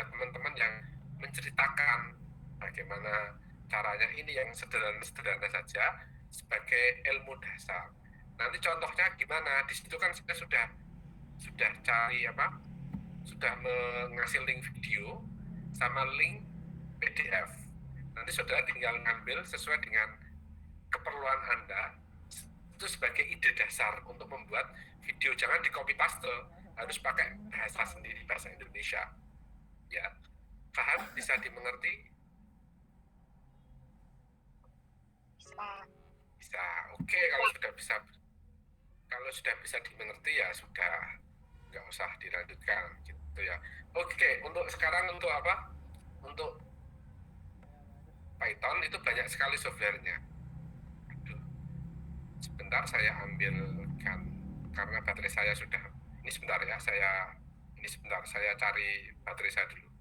teman-teman yang menceritakan bagaimana caranya, ini yang sederhana-sederhana saja sebagai ilmu dasar. Nanti contohnya gimana? Di situ kan saya sudah cari sudah mengasih link video sama link PDF. Nanti saudara tinggal ngambil sesuai dengan keperluan Anda. Itu sebagai ide dasar untuk membuat video. Jangan di copy paste, harus pakai bahasa sendiri, bahasa Indonesia. Ya, paham? Bisa dimengerti? Bisa. Oke, kalau sudah bisa dimengerti ya sudah, nggak usah dilanjutkan gitu ya. Oke, untuk sekarang untuk apa? Untuk Python itu banyak sekali softwarenya. Sebentar saya ambilkan karena baterai saya sudah. Ini sebentar ya, saya cari baterai saya dulu.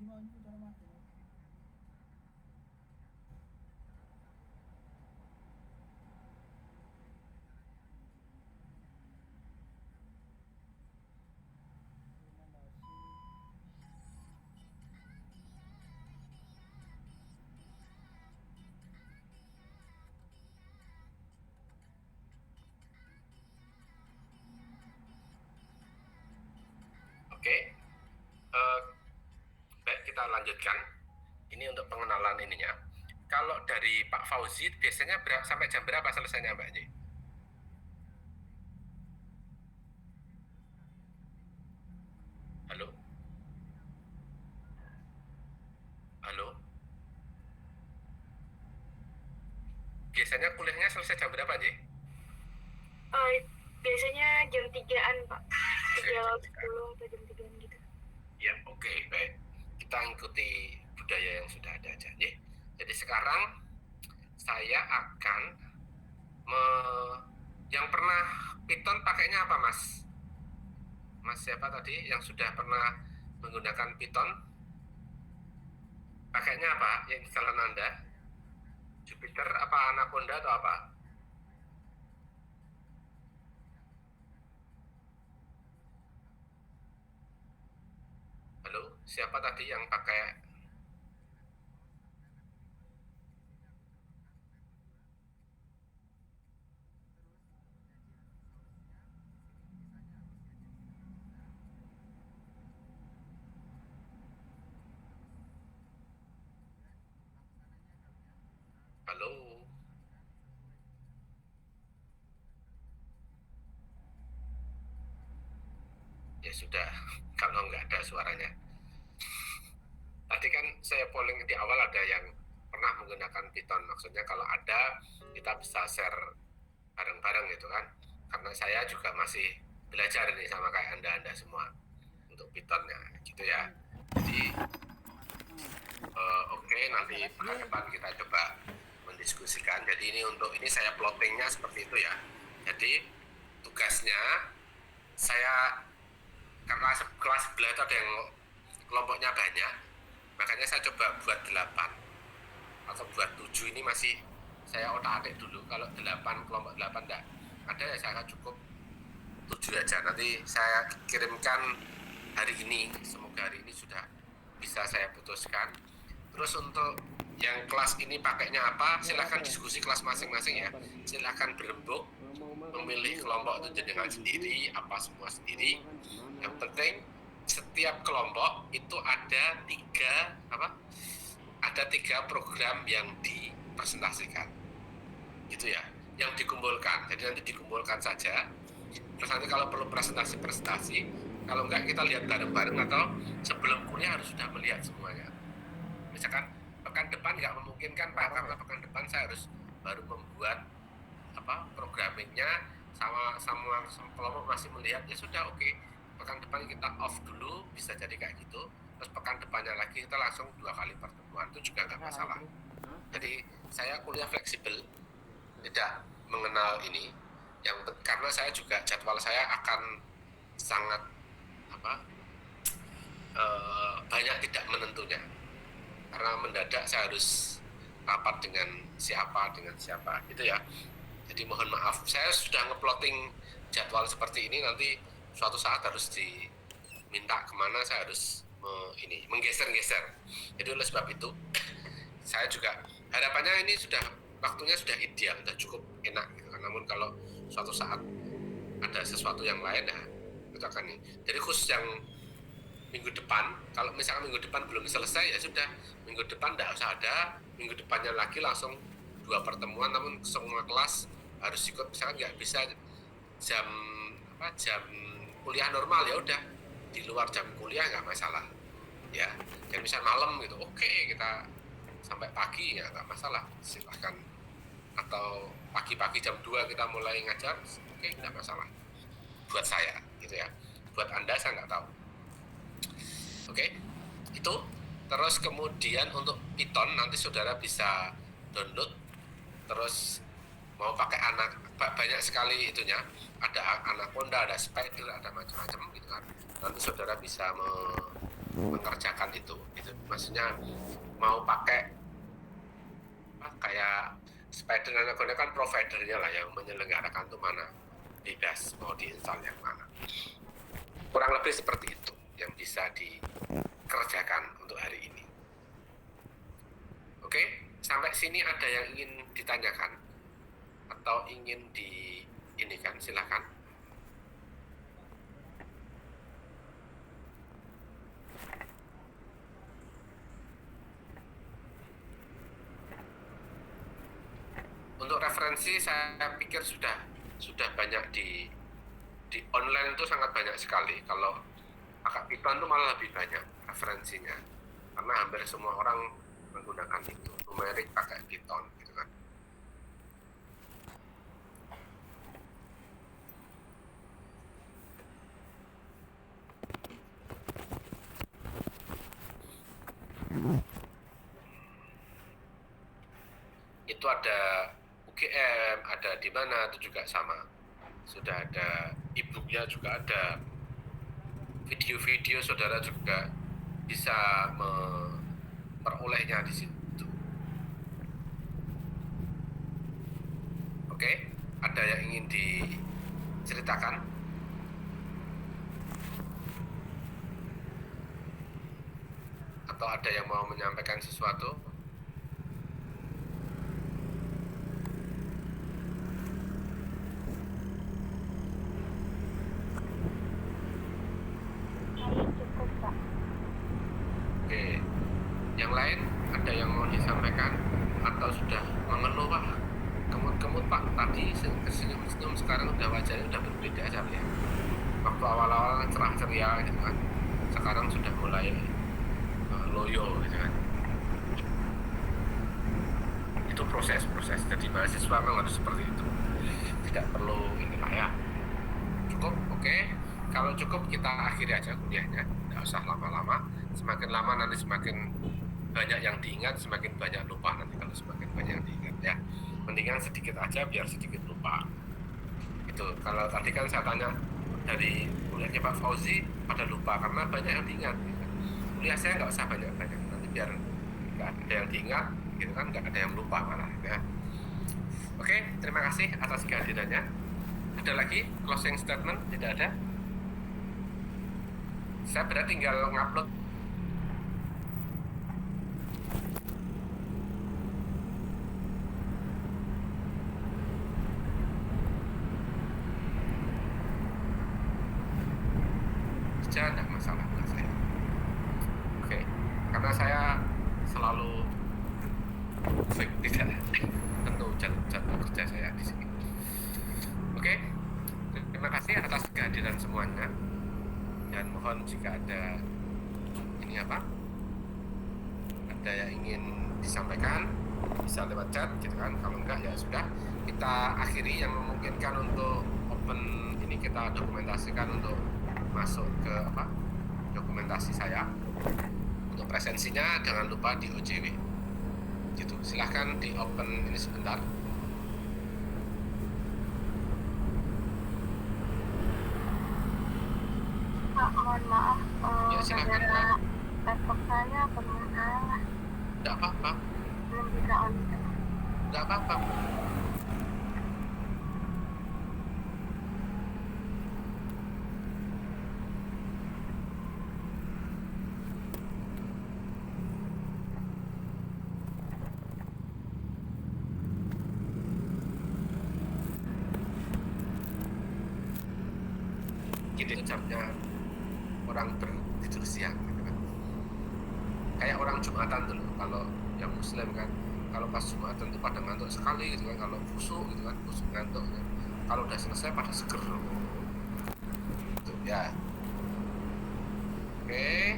Gimana sih cara mati? Oke, baik kita lanjutkan. Ini untuk pengenalan ininya. Kalau dari Pak Fauzi biasanya sampai jam berapa selesainya Mbak J? Halo? Halo? Biasanya kuliahnya selesai jam berapa J? Biasanya jam 3-an, Pak. Jam 3.10 atau jam 3-an gitu. Ya, oke, baik. Kita ikuti budaya yang sudah ada aja. Jadi sekarang saya akan yang pernah Python pakainya apa, Mas? Mas siapa tadi yang sudah pernah menggunakan Python? Pakainya apa? Yang instalan Anda? Jupyter apa Anaconda atau apa? Halo, siapa tadi yang pakai? Halo? Ya sudah, kalau nggak ada suaranya. Tadi kan saya polling di awal ada yang pernah menggunakan Python. Maksudnya kalau ada, kita bisa share bareng-bareng gitu kan. Karena saya juga masih belajar nih sama kayak Anda semua untuk Pythonnya gitu ya. Jadi oke, nanti pekan depan kita coba mendiskusikan. Jadi ini saya plottingnya seperti itu ya. Jadi tugasnya saya, karena kelas sebelah itu ada yang kelompoknya banyak, makanya saya coba buat 8 atau buat 7. Ini masih saya otak-atik dulu. Kalau 8, kelompok 8 enggak ada ya, saya cukup 7 aja. Nanti saya kirimkan hari ini, semoga hari ini sudah bisa saya putuskan. Terus untuk yang kelas ini pakainya apa, silahkan diskusi kelas masing-masing ya. Silahkan berembuk memilih kelompok itu dengan sendiri, apa semua sendiri. Yang penting setiap kelompok itu ada tiga program yang dipresentasikan gitu ya, yang dikumpulkan. Jadi nanti dikumpulkan saja, terus nanti kalau perlu presentasi, kalau enggak kita lihat bareng-bareng, atau sebelum kuliah harus sudah melihat semuanya. Misalkan pekan depan nggak memungkinkan Pak, karena pekan depan saya harus baru membuat programming paniknya, sama kelompok masih melihat, ya sudah, oke, pekan depan kita off dulu, bisa jadi kayak gitu. Terus pekan depannya lagi kita langsung 2 kali pertemuan, itu juga nggak masalah. Jadi saya kuliah fleksibel, tidak mengenal ini, karena saya juga jadwal saya akan sangat banyak tidak menentunya, karena mendadak saya harus rapat dengan siapa gitu ya. Jadi mohon maaf, saya sudah ngeplotting jadwal seperti ini, nanti suatu saat harus diminta kemana saya harus menggeser-geser. Jadi oleh sebab itu saya juga harapannya ini waktunya sudah ideal, sudah cukup enak gitu kan. Namun kalau suatu saat ada sesuatu yang lain, ya itu akan ini. Jadi khusus yang minggu depan, kalau misalkan minggu depan belum selesai, ya sudah, minggu depan tidak usah ada, minggu depannya lagi langsung 2 pertemuan, namun semua kelas harus ikut. Misalkan nggak bisa jam kuliah normal, ya udah di luar jam kuliah nggak masalah ya. Dan misal malam gitu, oke, kita sampai pagi ya nggak masalah, silahkan. Atau pagi-pagi jam 2 kita mulai ngajar, oke, nggak masalah buat saya gitu ya. Buat Anda saya nggak tahu. Oke, itu. Terus kemudian untuk Python nanti saudara bisa download, terus mau pakai banyak sekali itunya, ada Anaconda, ada Spider, ada macam-macam gitu kan. Nanti saudara bisa mengerjakan itu maksudnya mau pakai kayak Spider dan Anaconda kan providernya lah yang menyelenggarakan tuh mana, bebas mau diinstal yang mana. Kurang lebih seperti itu yang bisa dikerjakan untuk hari ini. Oke, sampai sini ada yang ingin ditanyakan atau ingin kan, silakan. Untuk referensi saya pikir sudah banyak di online, itu sangat banyak sekali. Kalau pakai Python itu malah lebih banyak referensinya, karena hampir semua orang menggunakan itu, numerik pakai Python gitu kan. Itu ada UGM, ada di mana itu juga sama, sudah ada e-booknya, juga ada video-video, saudara juga bisa memperolehnya di situ. Oke, ada yang ingin diceritakan? Atau ada yang mau menyampaikan sesuatu? Cukup, Pak. Oke, yang lain ada yang mau disampaikan atau sudah mengeluh, Pak? Kemut-kemut, Pak, tadi senyum-senyum, sekarang udah wajahnya udah berbeda aja ya. Waktu awal-awal cerah ceria gitu kan, sekarang sudah mulai loyo gitu kan. Itu proses, jadi mahasiswa memang harus seperti itu, tidak perlu inilah ya. Cukup, oke. Kalau cukup kita akhiri aja kuliahnya, tidak usah lama-lama. Semakin lama nanti semakin banyak yang diingat, semakin banyak lupa nanti kalau semakin banyak yang diingat ya. Mendingan sedikit aja biar sedikit lupa. Itu kalau tadi kan saya tanya dari kuliahnya Pak Fauzi pada lupa karena banyak yang diingat. Gitu. Kuliah saya nggak usah banyak-banyak, nanti biar nggak ada yang diingat, gitu kan, nggak ada yang lupa malah. Ya. Oke, terima kasih atas kehadirannya. Ada lagi closing statement? Tidak ada. Saya berarti tinggal ngupload. Saja, tidak masalah buat saya. Oke, karena saya selalu tidak tentu jadwal kerja saya di sini. Oke, terima kasih atas kehadiran semuanya. Dan mohon jika ada ada yang ingin disampaikan bisa lewat chat gitu kan. Kalau enggak ya sudah, kita akhiri. Yang memungkinkan untuk open ini, kita dokumentasikan untuk masuk ke dokumentasi saya. Untuk presensinya jangan lupa di OJW gitu. Silahkan di open ini sebentar. Pak, mohon maaf. Ya, silakan, karena Pak. laptop saya bermasalah. Tidak apa-apa, Belum bisa on. tidak apa-apa. Gitu jamnya orang bertidur siang gitu kan. Kayak orang Jumatan dulu, kalau yang Muslim kan, kalau pas Jumatan tuh pada ngantuk sekali gitu kan, kalau khusyuk gitu kan, khusyuk ngantuk gitu. Kalau udah selesai pada seger gitu ya. Oke,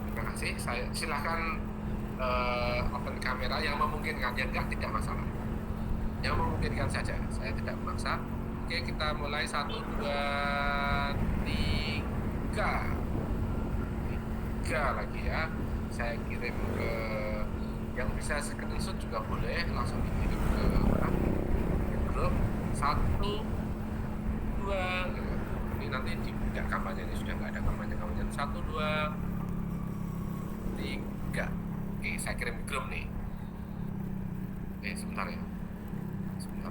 terima kasih. Saya silahkan open kamera yang memungkinkan, yang enggak tidak masalah, yang memungkinkan saja, saya tidak memaksa. Oke, kita mulai 1, 2, 3 lagi ya. Saya kirim ke yang bisa screenshot juga boleh, langsung dikirim ke grup 1, 2 gitu. Ini nanti tidak kampanye, ini sudah nggak ada kampanye 1, 2, 3. Oke, saya kirim ke grup nih. Sebentar ya. Sebentar.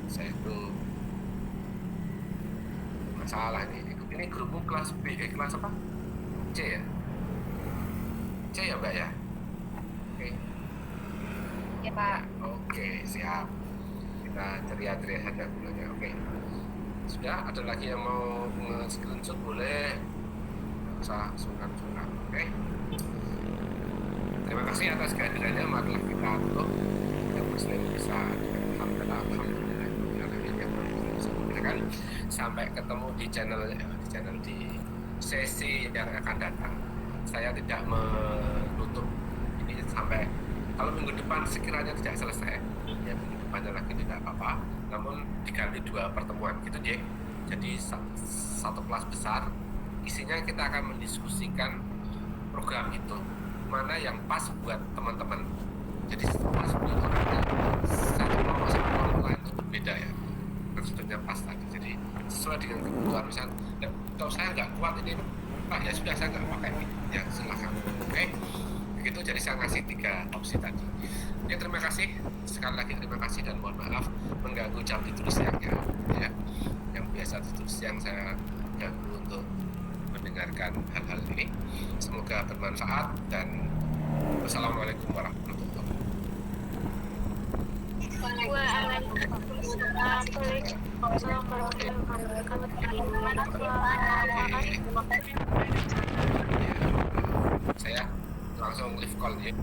Saya itu masalah ini. Ini grupmu kelas B, kelas apa? C ya? C ya, Mbak ya? Oke. Ya Pak. Oke, siap. Kita ceria-ceria saja bulannya. Oke. Sudah, ada lagi yang mau nge-screenshot boleh. Nggak usah sungkan-sungkan. Oke. Terima kasih atas kehadirannya. Marilah kita tutup. Yang Muslim bisa alhamdulillah yang bisa menggunakan. Sampai ketemu di channel di sesi yang akan datang. Saya tidak menutup ini sampai kalau minggu depan sekiranya tidak selesai, ya minggu depannya lagi tidak apa-apa. Namun diganti 2 pertemuan gitu, Jack. Jadi satu kelas besar, isinya kita akan mendiskusikan program itu mana yang pas buat teman-teman. Jadi pas buat orangnya satu kelompok sama kelompok lain itu berbeda ya, maksudnya pas tadi. Jadi sesuai dengan kebutuhan. Misal kalau saya nggak kuat ini Pak, ya sudah saya nggak pakai ini, ya silakan. Oke, begitu. Jadi saya ngasih 3 opsi tadi. Ya, terima kasih sekali lagi, terima kasih dan mohon maaf mengganggu jam tidur siangnya ya. Yang biasa tidur siang saya ganggu untuk mendengarkan hal-hal ini. Semoga bermanfaat dan wassalamualaikum warahmatullahi wabarakatuh. Waalaikumsalam warahmatullahi wabarakatuh. Saya langsung live call ya.